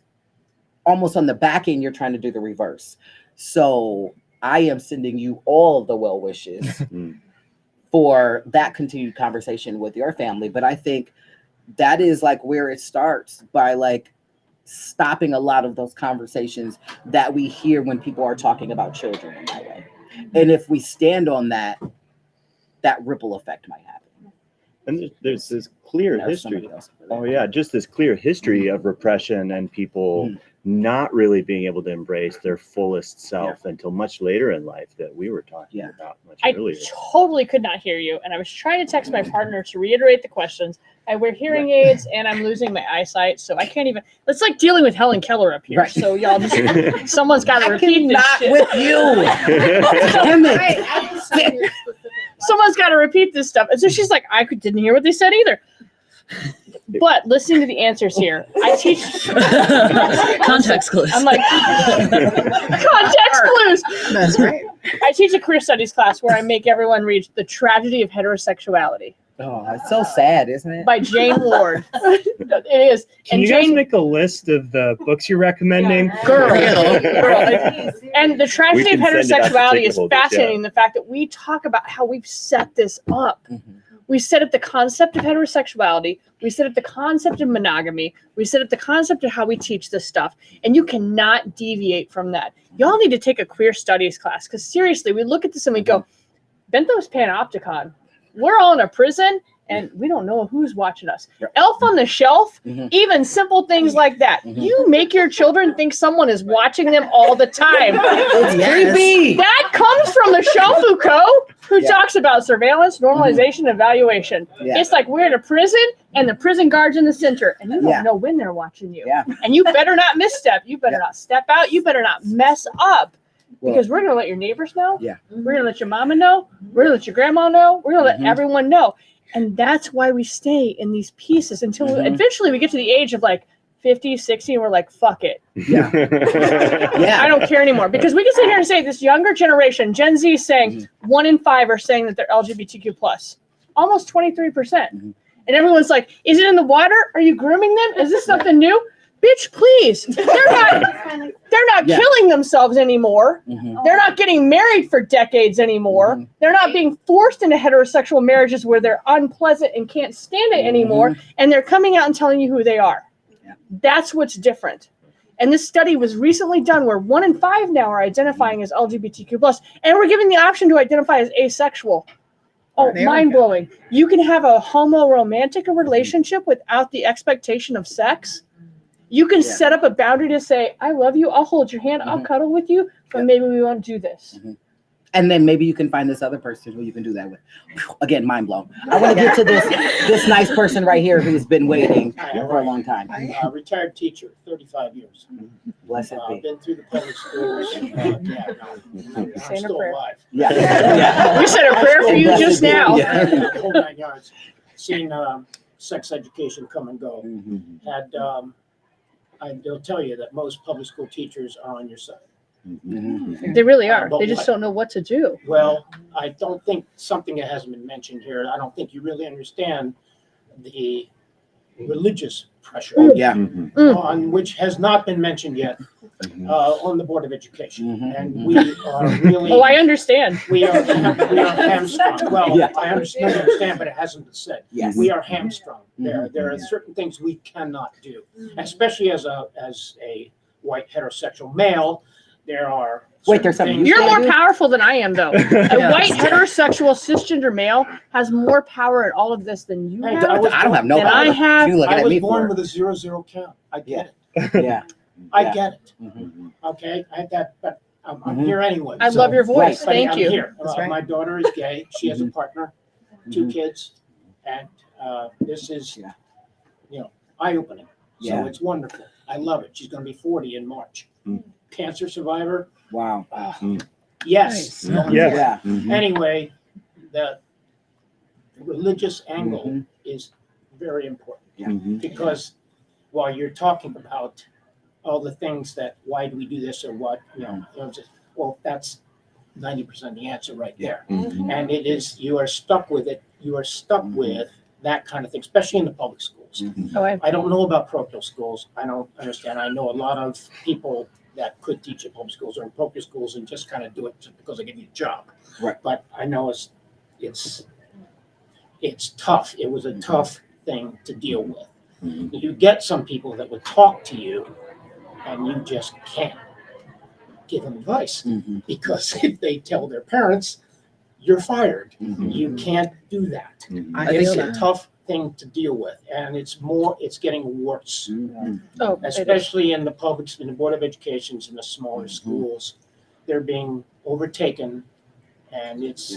almost on the back end, you're trying to do the reverse. So I am sending you all of the well wishes for that continued conversation with your family. But I think that is like where it starts, by like stopping a lot of those conversations that we hear when people are talking about children in that way. And if we stand on that, that ripple effect might happen. And there's this clear history. Oh yeah, just this clear history of repression and people not really being able to embrace their fullest self until much later in life, that we were talking about much earlier. I totally could not hear you, and I was trying to text my partner to reiterate the questions. I wear hearing aids, and I'm losing my eyesight, so I can't even. It's like dealing with Helen Keller up here. Right. So y'all, just, someone's got to repeat this Not shit. with you. Damn it. Someone's got to repeat this stuff. And so she's like, didn't hear what they said either. But listening to the answers here, I teach Context clues. I'm like, context clues. That's right. I teach a queer studies class where I make everyone read The Tragedy of Heterosexuality Oh, it's so sad, isn't it? by Jane Ward. It is. Can you guys make a list of the books you're recommending? Girl. And The Tragedy of We can send it out to Heterosexuality is Ticketable, fascinating. The fact that we talk about how we've set this up. We set up the concept of heterosexuality. We set up the concept of monogamy. We set up the concept of how we teach this stuff. And you cannot deviate from that. Y'all need to take a queer studies class, because seriously, we look at this and we go, Benthos Panopticon. We're all in a prison and we don't know who's watching us. Elf on the Shelf, even simple things like that. You make your children think someone is watching them all the time. It's creepy. That comes from Michel Foucault, who talks about surveillance, normalization, evaluation. Yeah. It's like we're in a prison and the prison guard's in the center and you don't know when they're watching you. Yeah. And you better not misstep. You better not step out. You better not mess up. Well, Because we're going to let your neighbors know. Yeah. We're going to let your mama know. We're going to let your grandma know. We're going to let everyone know. And that's why we stay in these pieces until eventually we get to the age of like 50, 60, and we're like, fuck it. yeah. I don't care anymore. Because we can sit here and say this younger generation, Gen Z, is saying 1 in 5 are saying that they're LGBTQ+. Almost 23%. And everyone's like, is it in the water? Are you grooming them? Is this something new? Bitch, please. They're not killing themselves anymore. They're not getting married for decades anymore. They're not being forced into heterosexual marriages where they're unpleasant and can't stand it anymore. And they're coming out and telling you who they are. That's what's different. And this study was recently done where 1 in 5 now are identifying as LGBTQ+. And we're given the option to identify as asexual. Oh, mind-blowing. You can have a homo-romantic relationship without the expectation of sex. You can set up a boundary to say, I love you, I'll hold your hand, I'll cuddle with you, but maybe we won't do this. And then maybe you can find this other person who you can do that with. Again, mind blown. I want to get to this nice person right here who's been waiting for a long time. I'm a retired teacher, 35 years. Blessed be. I've been through the public schools. I'm still alive. Yeah. We said a prayer for you just now. The whole 9 yards. Seen sex education come and go. They'll tell you that most public school teachers are on your side. They really are. They just don't know what to do. Well, I don't think something that hasn't been mentioned here. I don't think you really understand the religious pressure on which has not been mentioned yet on the Board of Education. And we are really... Oh, I understand. We are hamstrung. Well, I understand, but it hasn't been said. Yes. We are hamstrung. There are certain things we cannot do, especially as a white heterosexual male. There are there's something You're more powerful than I am, though. A white heterosexual cisgender male has more power at all of this than you have. I don't have no And power. I have. You looking I at was me born for with a 0-0 count. I get it. Yeah. I get it. Okay, but I'm here anyway. I love your voice. But Thank I'm you. Here. My daughter is gay. She has a partner, 2 kids, and this is, eye-opening. So it's wonderful. I love it. She's going to be 40 in March. Cancer survivor. Wow. Yes. Yeah. Anyway, the religious angle is very important because while you're talking about all the things that why do we do this or what, well, that's 90% of the answer right there. And it is, you are stuck with it. You are stuck with that kind of thing, especially in the public schools. I don't know about parochial schools. I don't understand. I know a lot of people that could teach at public schools or in parochial schools and just kind of do it just because they give you a job. Right. But I know it's tough. It was a tough thing to deal with. You get some people that would talk to you and you just can't give them advice because if they tell their parents, you're fired. You can't do that. It's a tough thing to deal with, and it's getting worse. Especially in the Board of Educations in the smaller schools, they're being overtaken, and it's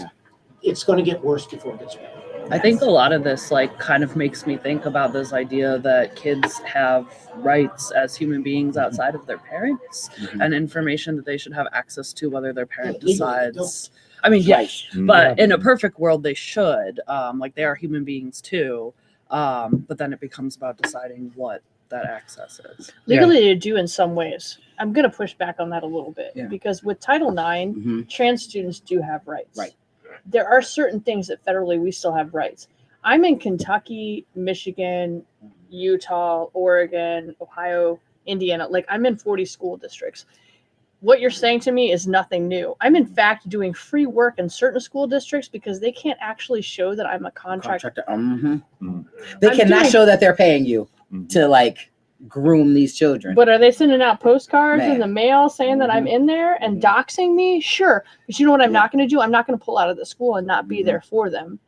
going to get worse before it gets better. I think a lot of this kind of makes me think about this idea that kids have rights as human beings outside of their parents and information that they should have access to whether their parent decides. I mean, yes, but in a perfect world, they should. They are human beings too. But then it becomes about deciding what that access is. Legally, they do in some ways. I'm going to push back on that a little bit because with Title IX, trans students do have rights. Right. There are certain things that federally we still have rights. I'm in Kentucky, Michigan, Utah, Oregon, Ohio, Indiana. I'm in 40 school districts. what you're saying to me is nothing new. I'm in fact doing free work in certain school districts because they can't actually show that I'm a contractor. They I'm cannot doing- show that they're paying you to like groom these children. But are they sending out postcards in Man. the mail saying that I'm in there and doxing me? Sure. But you know what I'm not going to do? I'm not going to pull out of the school and not be there for them.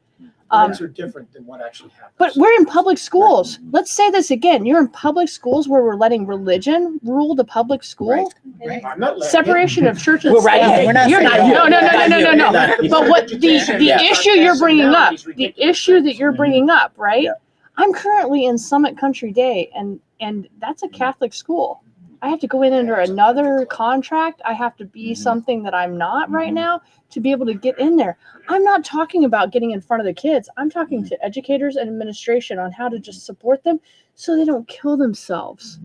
Things are different than what actually happens. But we're in public schools. Let's say this again. You're in public schools where we're letting religion rule the public school. Right. I'm not letting Separation of church and Well, right, state. we're not You're saying not. that. No. But what the issue you're bringing up, the issue that you're bringing up, right? Yeah. I'm currently in Summit Country Day, and that's a Catholic school. I have to go in under another contract. I have to be something that I'm not right now to be able to get in there. I'm not talking about getting in front of the kids. I'm talking to educators and administration on how to just support them so they don't kill themselves.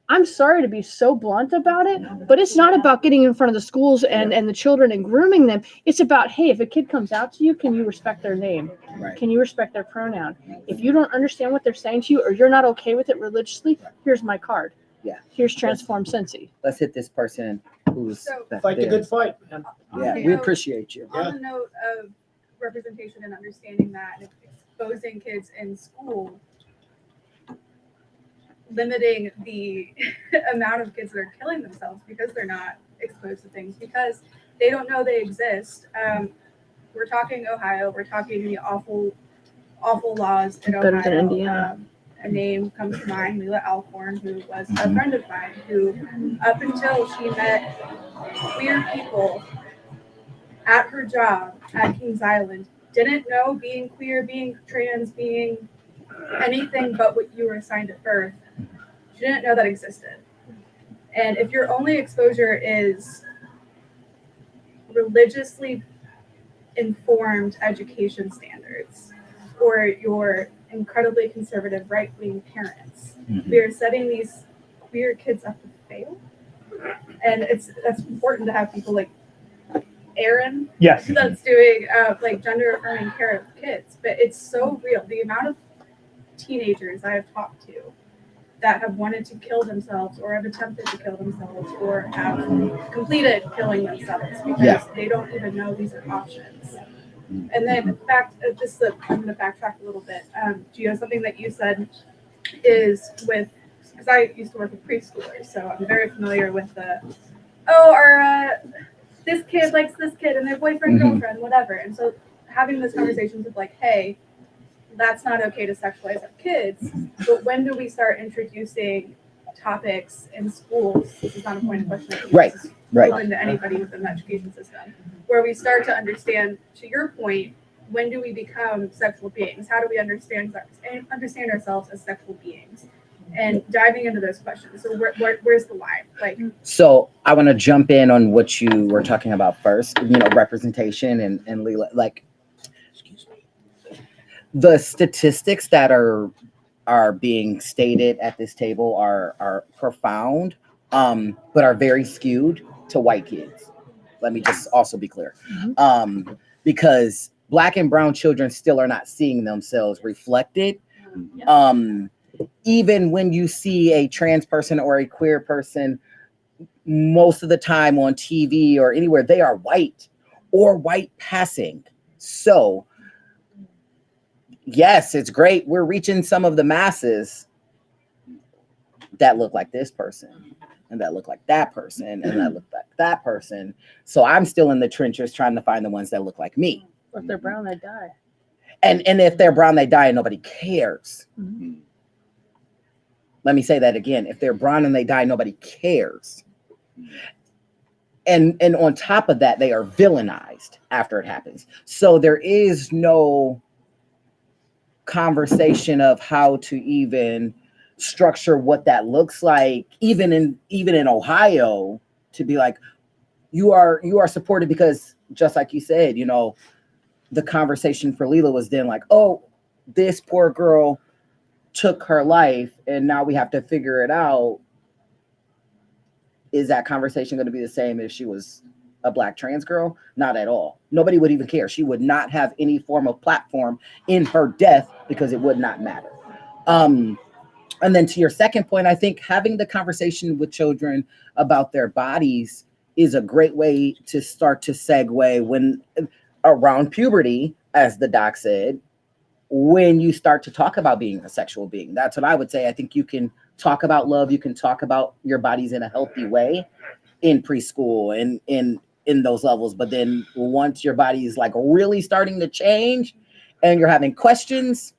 I'm sorry to be so blunt about it, but it's not about getting in front of the schools and the children and grooming them. It's about, hey, if a kid comes out to you, can you respect their name? Right. Can you respect their pronoun? If you don't understand what they're saying to you or you're not okay with it religiously, here's my card. Yeah. Here's Transform Cincy. Let's hit this person who's So- back Fight the there. good fight, man. Yeah, we appreciate you. On the note of representation and understanding that, and exposing kids in school, limiting the amount of kids that are killing themselves because they're not exposed to things, because they don't know they exist. We're talking Ohio, we're talking the awful laws in Better Ohio. than Indiana. A name comes to mind, Leela Alcorn, who was a friend of mine, who up until she met queer people at her job at Kings Island, didn't know being queer, being trans, being anything but what you were assigned at birth. She didn't know that existed. And if your only exposure is religiously informed education standards, or your incredibly conservative right-wing parents, we are setting these queer kids up to fail. And that's important to have people like Aaron Yes. that's doing like gender affirming care of kids, but it's so real. The amount of teenagers I have talked to that have wanted to kill themselves or have attempted to kill themselves or have completed killing themselves because they don't even know these are options. And then I'm going to backtrack a little bit. Do you know something that you said is with, because I used to work with preschoolers, so I'm very familiar with this kid likes this kid and their boyfriend, girlfriend, whatever. And so having those conversations of like, hey, that's not okay to sexualize our kids, but when do we start introducing topics in schools? This is not a point of question. Right. Open to anybody within the education system, where we start to understand, to your point, when do we become sexual beings? How do we understand ourselves as sexual beings? And diving into those questions. So where's the line? Like, So I want to jump in on what you were talking about first, representation and Leela, like the statistics that are being stated at this table are profound, but are very skewed to white kids. Let me just also be clear. Because Black and brown children still are not seeing themselves reflected. Even when you see a trans person or a queer person, most of the time on TV or anywhere, they are white or white passing. So, yes, it's great. We're reaching some of the masses that look like this person and that look like that person and that look like that person. So I'm still in the trenches trying to find the ones that look like me. Or if they're brown, they die. And if they're brown, they die and nobody cares. Let me say that again. If they're brown and they die, nobody cares. And on top of that, they are villainized after it happens. So there is no conversation of how to even structure what that looks like, even in Ohio, to be like, you are supported because, just like you said, the conversation for Leela was then like, oh, this poor girl took her life and now we have to figure it out. Is that conversation going to be the same if she was a Black trans girl? Not at all. Nobody would even care. She would not have any form of platform in her death because it would not matter. And then to your second point, I think having the conversation with children about their bodies is a great way to start to segue when around puberty, as the doc said, when you start to talk about being a sexual being. That's what I would say. I think you can talk about love, you can talk about your bodies in a healthy way in preschool and in those levels. But then once your body is like really starting to change and you're having questions,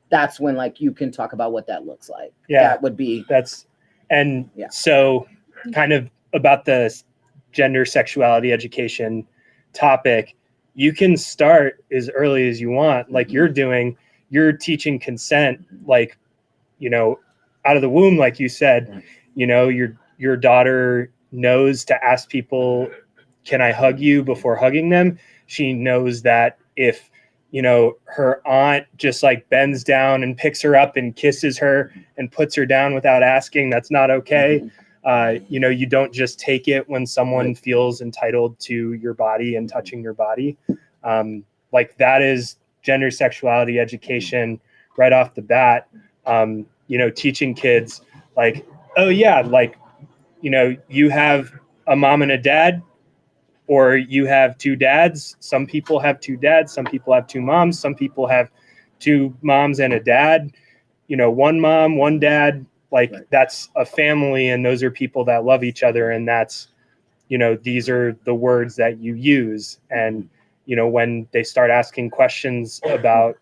that's when like you can talk about what that looks like. Yeah. That would be So kind of about the gender sexuality education topic, you can start as early as you want. Like you're doing, you're teaching consent, like, you know, out of the womb, like you said, you know, your daughter knows to ask people, can I hug you before hugging them? She knows that if, you know, her aunt just like bends down and picks her up and kisses her and puts her down without asking, that's not okay. You know, you don't just take it when someone feels entitled to your body and touching your body. Like that is gender sexuality education right off the bat. You know, teaching kids like, oh yeah, like, you know, you have a mom and a dad, or you have two dads. Some people have two dads. Some people have two moms. Some people have two moms and a dad. You know, one mom, one dad. Like that's a family, and those are people that love each other. And that's, you know, these are the words that you use. And, you know, when they start asking questions about,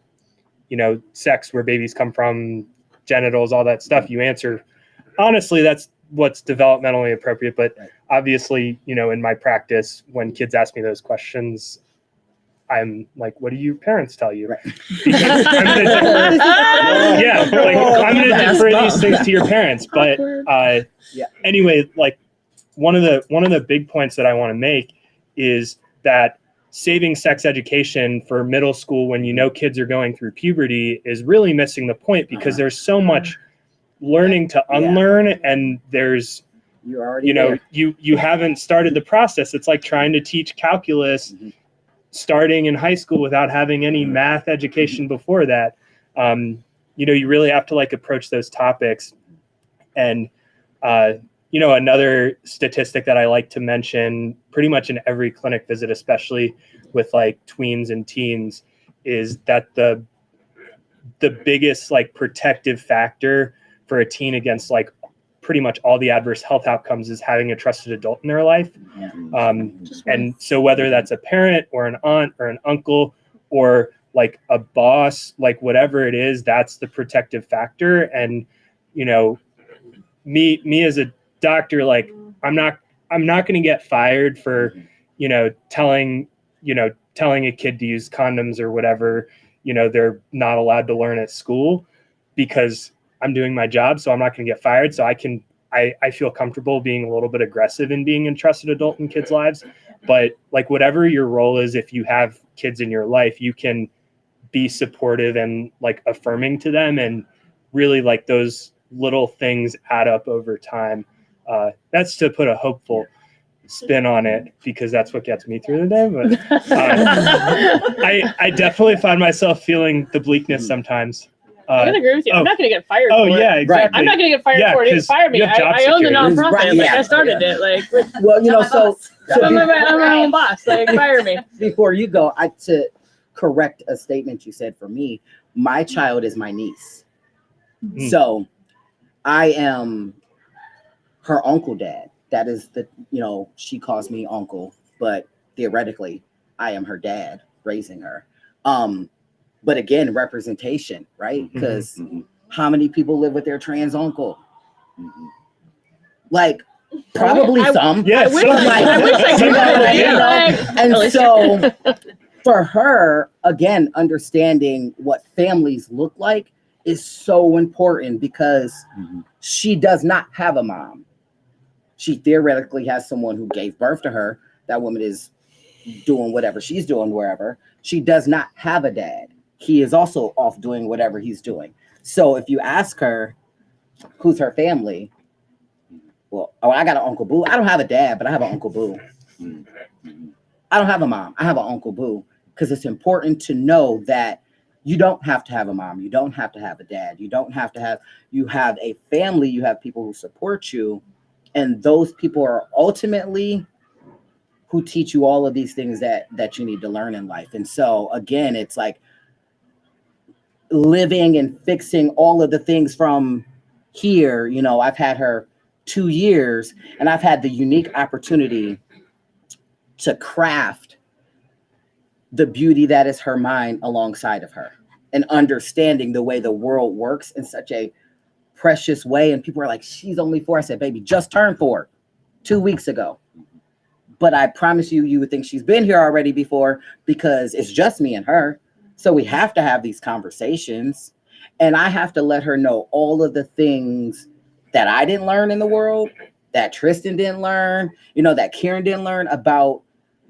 you know, sex, where babies come from, genitals, all that stuff, you answer, honestly, that's what's developmentally appropriate. But obviously, you know, in my practice, when kids ask me those questions, I'm like, what do your parents tell you? Because I'm going to defer these things to your parents. But anyway, like one of the big points that I want to make is that saving sex education for middle school, when you know kids are going through puberty, is really missing the point, because there's so much learning to unlearn, and there's, you know, you haven't started the process. It's like trying to teach calculus starting in high school without having any math education before that. You know, you really have to like approach those topics. And you know, another statistic that I like to mention pretty much in every clinic visit, especially with like tweens and teens, is that the biggest like protective factor for a teen against like pretty much all the adverse health outcomes is having a trusted adult in their life. And so whether that's a parent or an aunt or an uncle or like a boss, like whatever it is, that's the protective factor. And, you know, me as a doctor, like I'm not going to get fired for, you know, telling a kid to use condoms or whatever, you know, they're not allowed to learn at school, because I'm doing my job. So I'm not going to get fired. So I feel comfortable being a little bit aggressive in being a trusted adult in kids' lives. But like whatever your role is, if you have kids in your life, you can be supportive and like affirming to them, and really like those little things add up over time. That's to put a hopeful spin on it, because that's what gets me through the day. But I definitely find myself feeling the bleakness sometimes. I'm gonna agree with you. I'm not gonna get fired. Oh for yeah, it. exactly. I'm not gonna get fired for it. Either. Fire me. I own the nonprofit. Right, Like I started it. Like well, you know, so I'm my own boss. Like fire me. Before you go, to correct a statement you said. For me, my child is my niece, so I am her uncle dad. That is she calls me uncle, but theoretically, I am her dad raising her. But again, representation, right? Because how many people live with their trans uncle? Like, probably some. Yes. I wish I could. And so, for her, again, understanding what families look like is so important, because she does not have a mom. She theoretically has someone who gave birth to her. That woman is doing whatever she's doing wherever. She does not have a dad. He is also off doing whatever he's doing. So if you ask her, who's her family? Well, I got an Uncle Boo. I don't have a dad, but I have an Uncle Boo. I don't have a mom. I have an Uncle Boo, because it's important to know that you don't have to have a mom. You don't have to have a dad. You have a family. You have people who support you. And those people are ultimately who teach you all of these things that you need to learn in life. And so again, it's like living and fixing all of the things from here. You know, I've had her 2 years, and I've had the unique opportunity to craft the beauty that is her mind alongside of her, and understanding the way the world works in such a precious way. And people are like, she's only 4. I said, baby, just turned 4 2 weeks ago. But I promise you, you would think she's been here already before, because it's just me and her. So we have to have these conversations, and I have to let her know all of the things that I didn't learn in the world, that Tristan didn't learn, you know, that Karen didn't learn about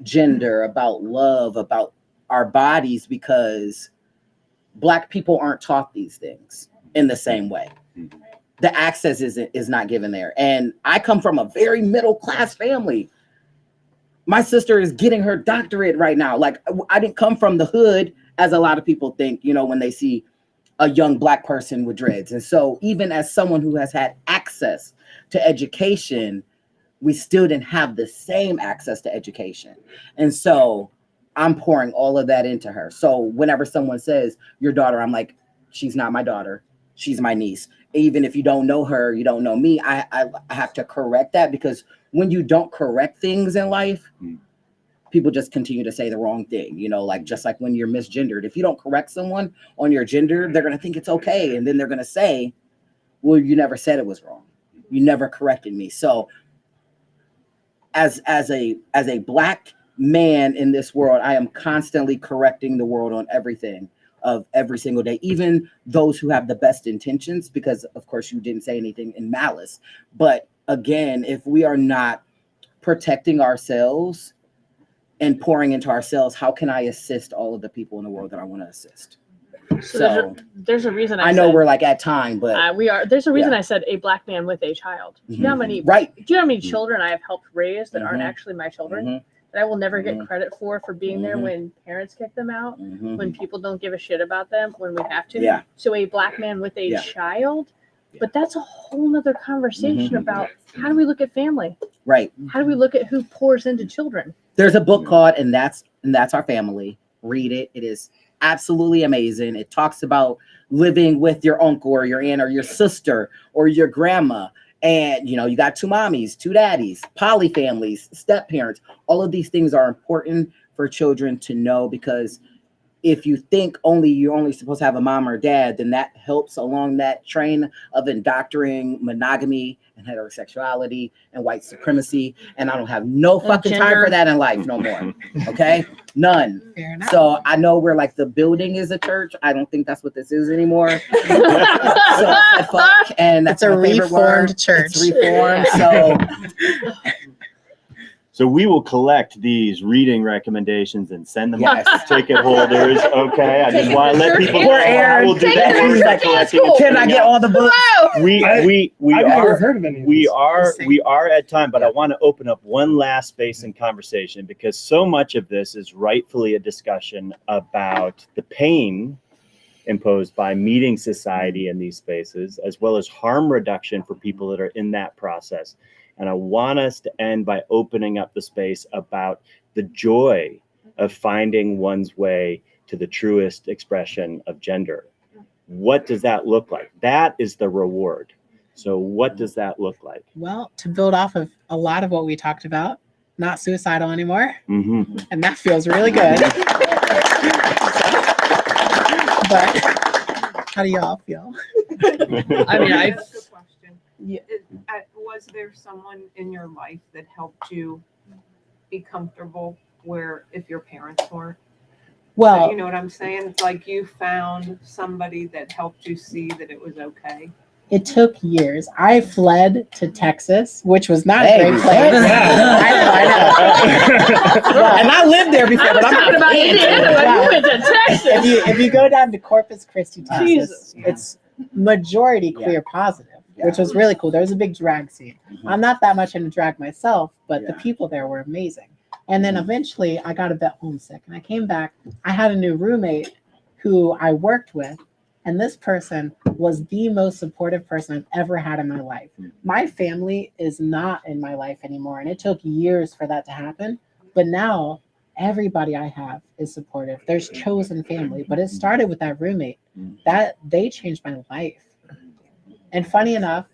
gender, about love, about our bodies, because Black people aren't taught these things in the same way. The access is not given there. And I come from a very middle class family. My sister is getting her doctorate right now. Like, I didn't come from the hood, as a lot of people think, you know, when they see a young Black person with dreads. And so even as someone who has had access to education, we still didn't have the same access to education. And so I'm pouring all of that into her. So whenever someone says your daughter, I'm like, she's not my daughter. She's my niece. Even if you don't know her, you don't know me. I have to correct that, because when you don't correct things in life, people just continue to say the wrong thing. You know, like, just like when you're misgendered, if you don't correct someone on your gender, they're going to think it's okay. And then they're going to say, well, you never said it was wrong. You never corrected me. So as a Black man in this world, I am constantly correcting the world on everything of every single day, even those who have the best intentions, because of course you didn't say anything in malice. But again, if we are not protecting ourselves and pouring into ourselves, how can I assist all of the people in the world that I want to assist? So there's a reason I know we're like at time, but there's a reason I said a Black man with a child. Do you know how many children I have helped raise that aren't actually my children? That I will never get credit for being there when parents kick them out, when people don't give a shit about them, when we have to. Yeah. So a Black man with a child, but that's a whole nother conversation about how do we look at family? Right. How do we look at who pours into children? There's a book called and That's Our Family. Read it. It is absolutely amazing. It talks about living with your uncle or your aunt or your sister or your grandma. And, you know, you got 2 mommies, 2 daddies, poly families, step parents. All of these things are important for children to know, because if you think you're only supposed to have a mom or dad, then that helps along that train of indoctrinating monogamy and heterosexuality and white supremacy. And I don't have no fucking time for that in life no more. Okay? None. Fair enough. So I know we're like, the building is a church. I don't think that's what this is anymore. So fuck, and that's It's a my favorite reformed word. church. It's reformed. So So we will collect these reading recommendations and send them Yes. out to ticket holders. Okay, I just want to let people know I will do that. He's like, can I get all the books? We I've never are heard of any of we these. are at time, but I want to open up one last space in conversation, because so much of this is rightfully a discussion about the pain imposed by meeting society in these spaces, as well as harm reduction for people that are in that process. And I want us to end by opening up the space about the joy of finding one's way to the truest expression of gender. What does that look like? That is the reward. So what does that look like? Well, to build off of a lot of what we talked about, not suicidal anymore. Mm-hmm. And that feels really good. But how do y'all feel? I mean, I That's a question. Yeah. Was there someone in your life that helped you be comfortable where if your parents weren't? Well, You know what I'm saying? It's like you found somebody that helped you see that it was okay. it took years. I fled to Texas, which was not a Hey, great place. wow. I know. And I lived there before, I was but I'm talking not about playing. Indiana, but you went to Texas. If you go down to Corpus Christi, Texas, Jesus. it's majority queer positive, which was really cool. There was a big drag scene. I'm not that much into drag myself, but the people there were amazing. And then eventually I got a bit homesick and I came back. I had a new roommate who I worked with, And this person was the most supportive person I've ever had in my life. My family is not in my life anymore. And it took years for that to happen. But now everybody I have is supportive. There's chosen family, but it started with that roommate. That they changed my life. And funny enough,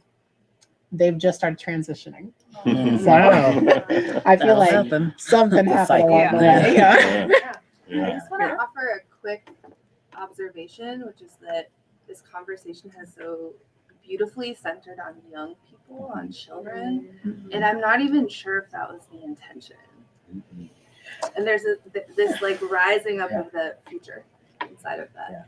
they've just started transitioning. So Wow. I feel That'll like happen. something happened along cycle. the way. Yeah. I just want to offer a quick observation, which is that this conversation has so beautifully centered on young people, on children, and I'm not even sure if that was the intention. And there's this like rising up of the future inside of that.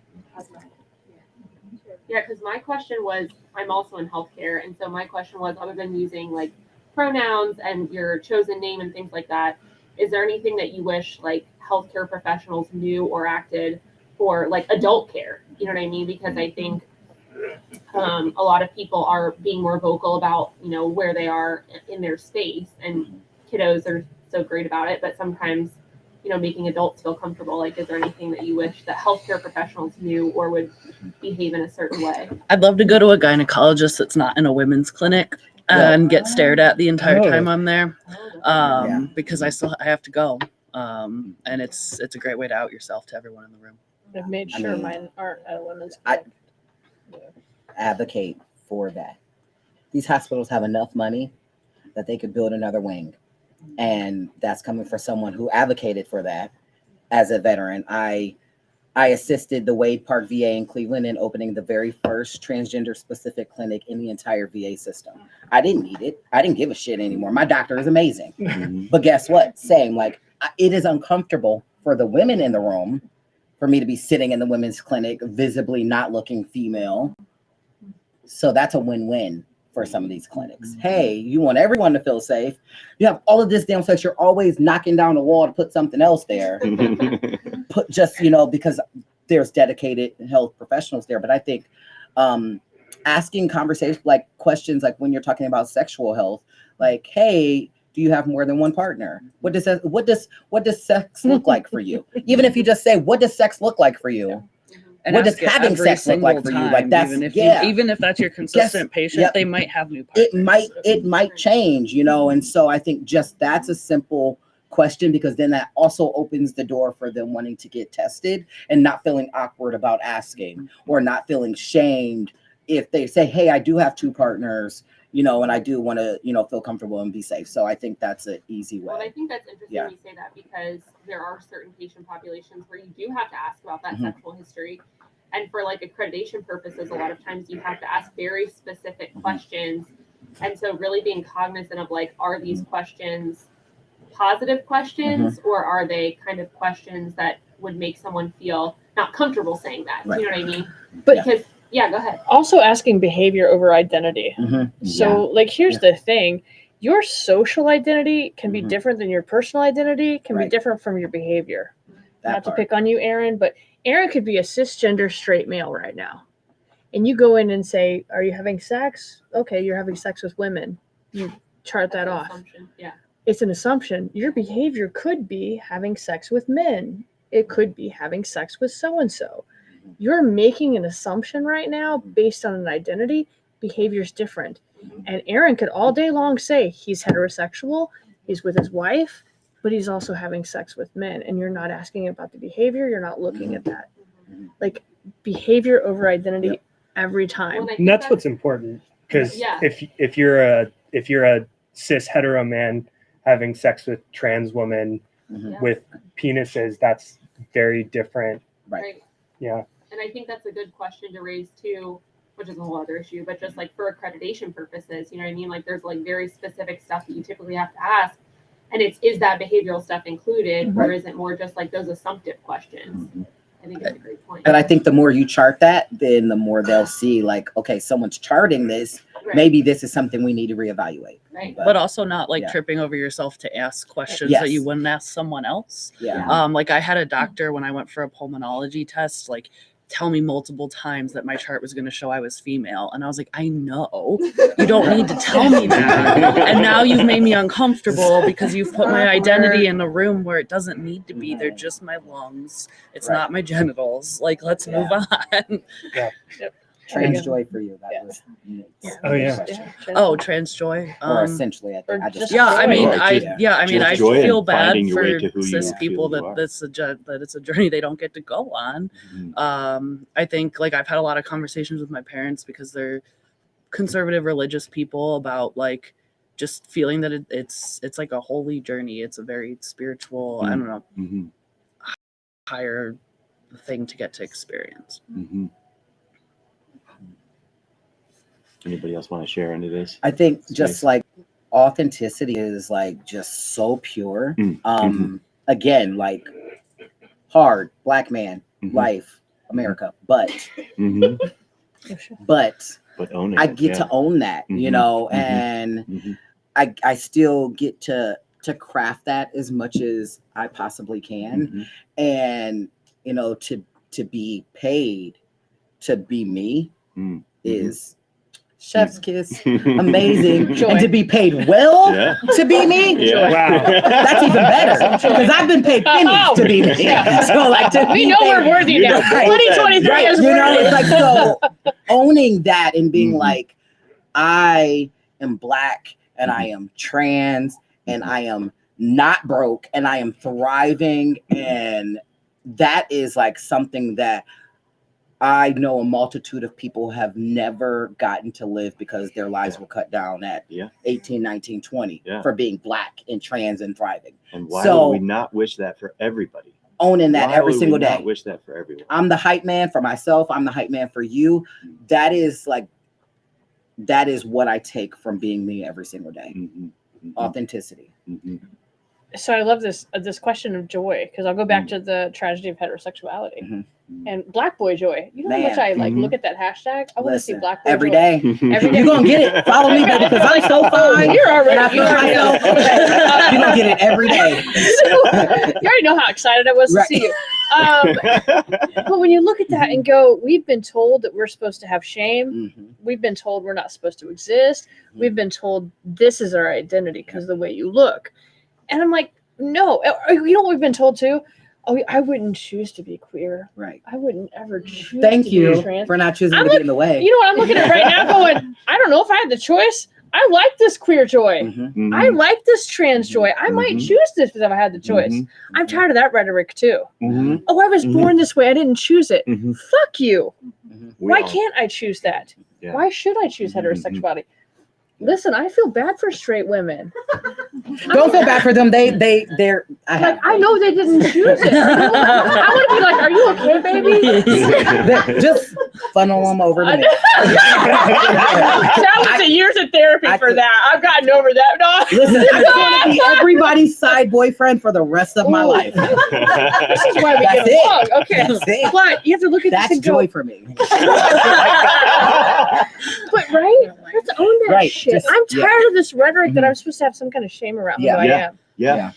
Yeah, because my question was, I'm also in healthcare, and so my question was, other than using like pronouns and your chosen name and things like that, is there anything that you wish like healthcare professionals knew or acted for like adult care? You know what I mean? Because I think a lot of people are being more vocal about, you know, where they are in their space, and kiddos are so great about it, but sometimes, you know, making adults feel comfortable. Like, is there anything that you wish that healthcare professionals knew or would behave in a certain way? I'd love to go to a gynecologist that's not in a women's clinic and get stared at the entire time I'm there, because I have to go, and it's a great way to out yourself to everyone in the room. I've made I sure mean, mine aren't at a women's I- clinic. Advocate for that. These hospitals have enough money that they could build another wing. And that's coming for someone who advocated for that as a veteran. I assisted the Wade Park VA in Cleveland in opening the very first transgender specific clinic in the entire VA system. I didn't need it. I didn't give a shit anymore. My doctor is amazing. But guess what? Same, like it is uncomfortable for the women in the room for me to be sitting in the women's clinic, visibly not looking female. So that's a win-win for some of these clinics. Hey, you want everyone to feel safe. You have all of this damn sex. You're always knocking down the wall to put something else there. Put just, you know, because there's dedicated health professionals there. But I think asking conversations, like questions, like when you're talking about sexual health, like, hey, do you have more than one partner? What does sex look like for you? Even if you just say, what does sex look like for you? And What does ask it having every sex look like single for you? time, Like that's even if that's your consistent patient, yep. they might have new partners. It might change, you know. And so I think just that's a simple question, because then that also opens the door for them wanting to get tested and not feeling awkward about asking, or not feeling shamed if they say, hey, I do have two partners, you know, and I do want to, you know, feel comfortable and be safe. So I think that's an easy way. Well, I think that's interesting you say that, because there are certain patient populations where you do have to ask about that sexual history. And for like accreditation purposes, a lot of times you have to ask very specific questions. And so really being cognizant of like, are these questions positive questions, or are they kind of questions that would make someone feel not comfortable saying that? Right. You know what I mean? But Because, yeah, go ahead. also asking behavior over identity. So like, here's the thing. Your social identity can be different than your personal identity, can be different from your behavior. Not to pick on you, Aaron, but Aaron could be a cisgender straight male right now. And you go in and say, are you having sex? Okay, you're having sex with women. You chart that off. Assumption. Yeah. It's an assumption. Your behavior could be having sex with men. It could be having sex with so-and-so. You're making an assumption right now based on an identity. Behavior's different. And Aaron could all day long say he's heterosexual, he's with his wife, but he's also having sex with men, and you're not asking about the behavior. You're not looking at that. Like, behavior over identity every time. Well, And that's what's important, because if you're a cis hetero man having sex with trans women with penises, that's very different. Right. Yeah. And I think that's a good question to raise too, which is a whole other issue, but just like for accreditation purposes, you know what I mean? Like there's like very specific stuff that you typically have to ask. And is that behavioral stuff included, or is it more just like those assumptive questions? I think that's a great point. And I think the more you chart that, then the more they'll see like, okay, someone's charting this. Maybe this is something we need to reevaluate. Right. But also not like tripping over yourself to ask questions that you wouldn't ask someone else. Yeah. Like I had a doctor when I went for a pulmonology test, like tell me multiple times that my chart was going to show I was female. And I was like, I know, you don't need to tell me that. And now you've made me uncomfortable because you've put my identity in a room where it doesn't need to be. They're just my lungs. It's not my genitals. Like, let's move on. Trans joy for you. That was. Oh, yeah. Question. Oh, trans joy. Or essentially, I just. Yeah, I mean, Or I just joy feel in bad finding your way for to who you cis feel people you that are. that it's a journey they don't get to go on. I think like I've had a lot of conversations with my parents because they're conservative religious people about like just feeling that it's like a holy journey. It's a very spiritual, I don't know, higher thing to get to experience. Anybody else want to share into this? I think just like authenticity is like just so pure. Again, like hard Black man life, America, but owning I it, get to own that, you know, and I still get to craft that as much as I possibly can, and you know, to be paid to be me is chef's kiss, amazing, and to be paid well to be me, Wow, that's even better because I've been paid pennies to be me. So like, to We be know paid, we're worthy now. 2023 right? is You know, worthy. it's like, so owning that and being like, I am Black and I am trans and I am not broke and I am thriving, and that is like something that I know a multitude of people have never gotten to live because their lives were cut down at 18, 19, 20 for being Black and trans and thriving. And why would we not wish that for everybody? Owning that every single day. Not wish that for everyone. I'm the hype man for myself. I'm the hype man for you. That is like, that is what I take from being me every single day. Authenticity. So I love this question of joy, because I'll go back to the tragedy of heterosexuality and Black boy joy. You know how much I like look at that hashtag? I want to see Black boy every joy. day. Every day. You're gonna get it. Follow me, baby, because I'm so fine. You're already. And I feel myself. You're gonna get it every day. You already know how excited I was to see you. But when you look at that and go, we've been told that we're supposed to have shame. We've been told we're not supposed to exist. We've been told this is our identity because of the way you look. And I'm like, no. You know what we've been told too? Oh, I wouldn't choose to be queer. Right. I wouldn't ever choose Thank to you be trans. for not choosing to be in the way. You know what I'm looking at right now going, I don't know if I had the choice. I like this queer joy. I like this trans joy. I might choose this if I had the choice. I'm tired of that rhetoric too. Oh, I was born this way. I didn't choose it. Fuck you. Why can't I choose that? Why should I choose heterosexuality? Listen, I feel bad for straight women. Don't feel bad for them. They're. I know they didn't choose it. I want to be like, are you okay, baby? Just funnel them over to me. That was a years of therapy for that. I've gotten over that. No. Listen, I just want to be everybody's side boyfriend for the rest of my life. This is why we get along. Okay. But you have to look at this and go, joy for me. But right? Let's own that shit. I'm tired of this rhetoric that I'm supposed to have some kind of shame around who I am. Yeah.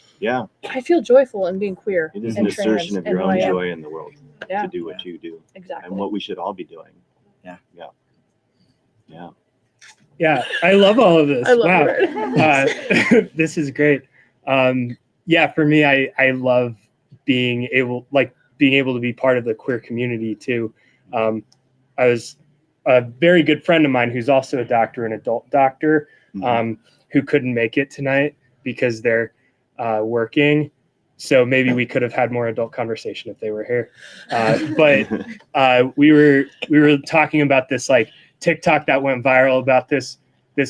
I feel joyful in being queer. It is and an assertion of trans your and own who I am. joy in the world to do what you do. Exactly. And what we should all be doing. Yeah, I love all of this. I love wow. it. This is great. For me, I love being able to be part of the queer community too. I was a very good friend of mine who's also a doctor, an adult doctor, who couldn't make it tonight because they're working. So maybe we could have had more adult conversation if they were here. But we were talking about this like TikTok that went viral about this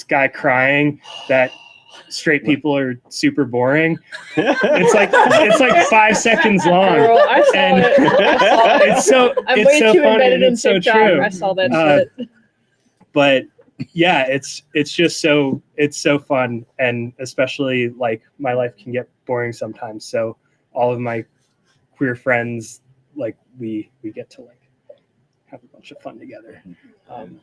guy crying that straight people are super boring. It's like 5 seconds long. Girl, I saw it. It's so I'm it's way so too funny embedded and in it's so TikTok. true. I saw that shit. But yeah, it's just it's so fun, and especially like my life can get boring sometimes. So all of my queer friends, like we get to like have a bunch of fun together. And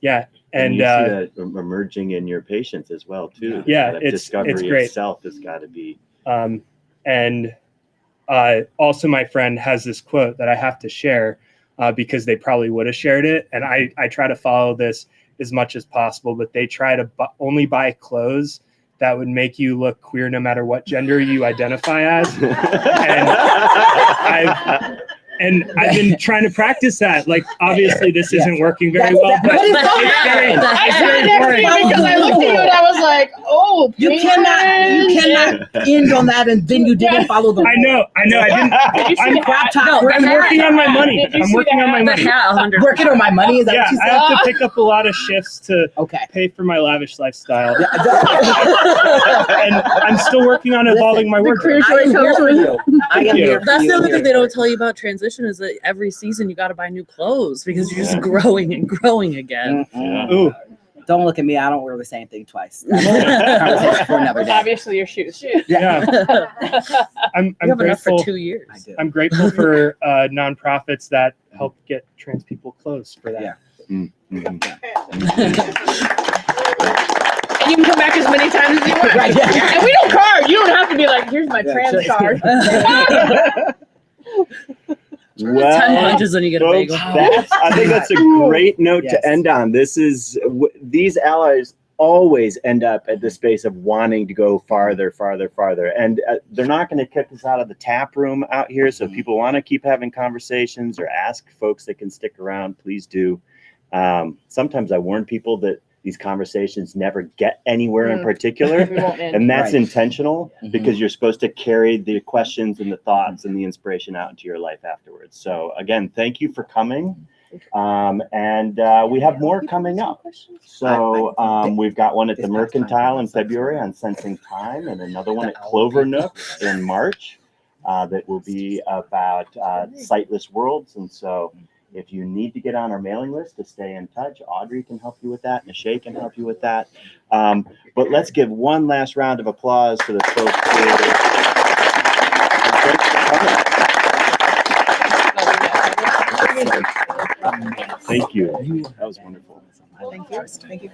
you see that emerging in your patients as well too. Yeah, that it's discovery great. itself has got to be. And also my friend has this quote that I have to share. because they probably would have shared it. And I try to follow this as much as possible, but they try to only buy clothes that would make you look queer no matter what gender you identify as. And I've been trying to practice that. Like, obviously, this isn't working very well, but I sat next to you because I looked at you and I was like, oh, You cannot end on that, and then you didn't follow the. I know. I didn't. I'm working on my money. I'm working on my money. Working on my money. Is that Yeah, what you I said? have to pick up a lot of shifts to pay for my lavish lifestyle. And I'm still working on evolving my work. I am here for you. I am here for That's you. the other thing they don't tell you about transition is that every season you got to buy new clothes because you're just growing and growing again. Ooh. Don't look at me. I don't wear the same thing twice. Conversation for another day. Obviously, your shoes. Yeah. I'm You have enough grateful. for 2 years. I do. I'm grateful for nonprofits that help get trans people clothes for that. Yeah. And you can come back as many times as you want. Right, yeah. And we don't card. You don't have to be like, here's my trans card. 10 punches and you get a folks, bagel. I think that's a great note Yes. to end on. These allies always end up at the space of wanting to go farther, and they're not going to kick us out of the tap room out here. So if people want to keep having conversations or ask folks that can stick around, please do. Sometimes I warn people that these conversations never get anywhere in particular. We won't end. And that's Right. intentional because you're supposed to carry the questions and the thoughts and the inspiration out into your life afterwards. So again, thank you for coming. And we have more coming up. So we've got one at the Mercantile in February on Sensing Time, and another one at Clovernook in March that will be about sightless worlds. And so if you need to get on our mailing list to stay in touch, Audrey can help you with that. Nishay can help you with that. But let's give one last round of applause to the folks here. Thank you. That was wonderful. Thank you. Thank you.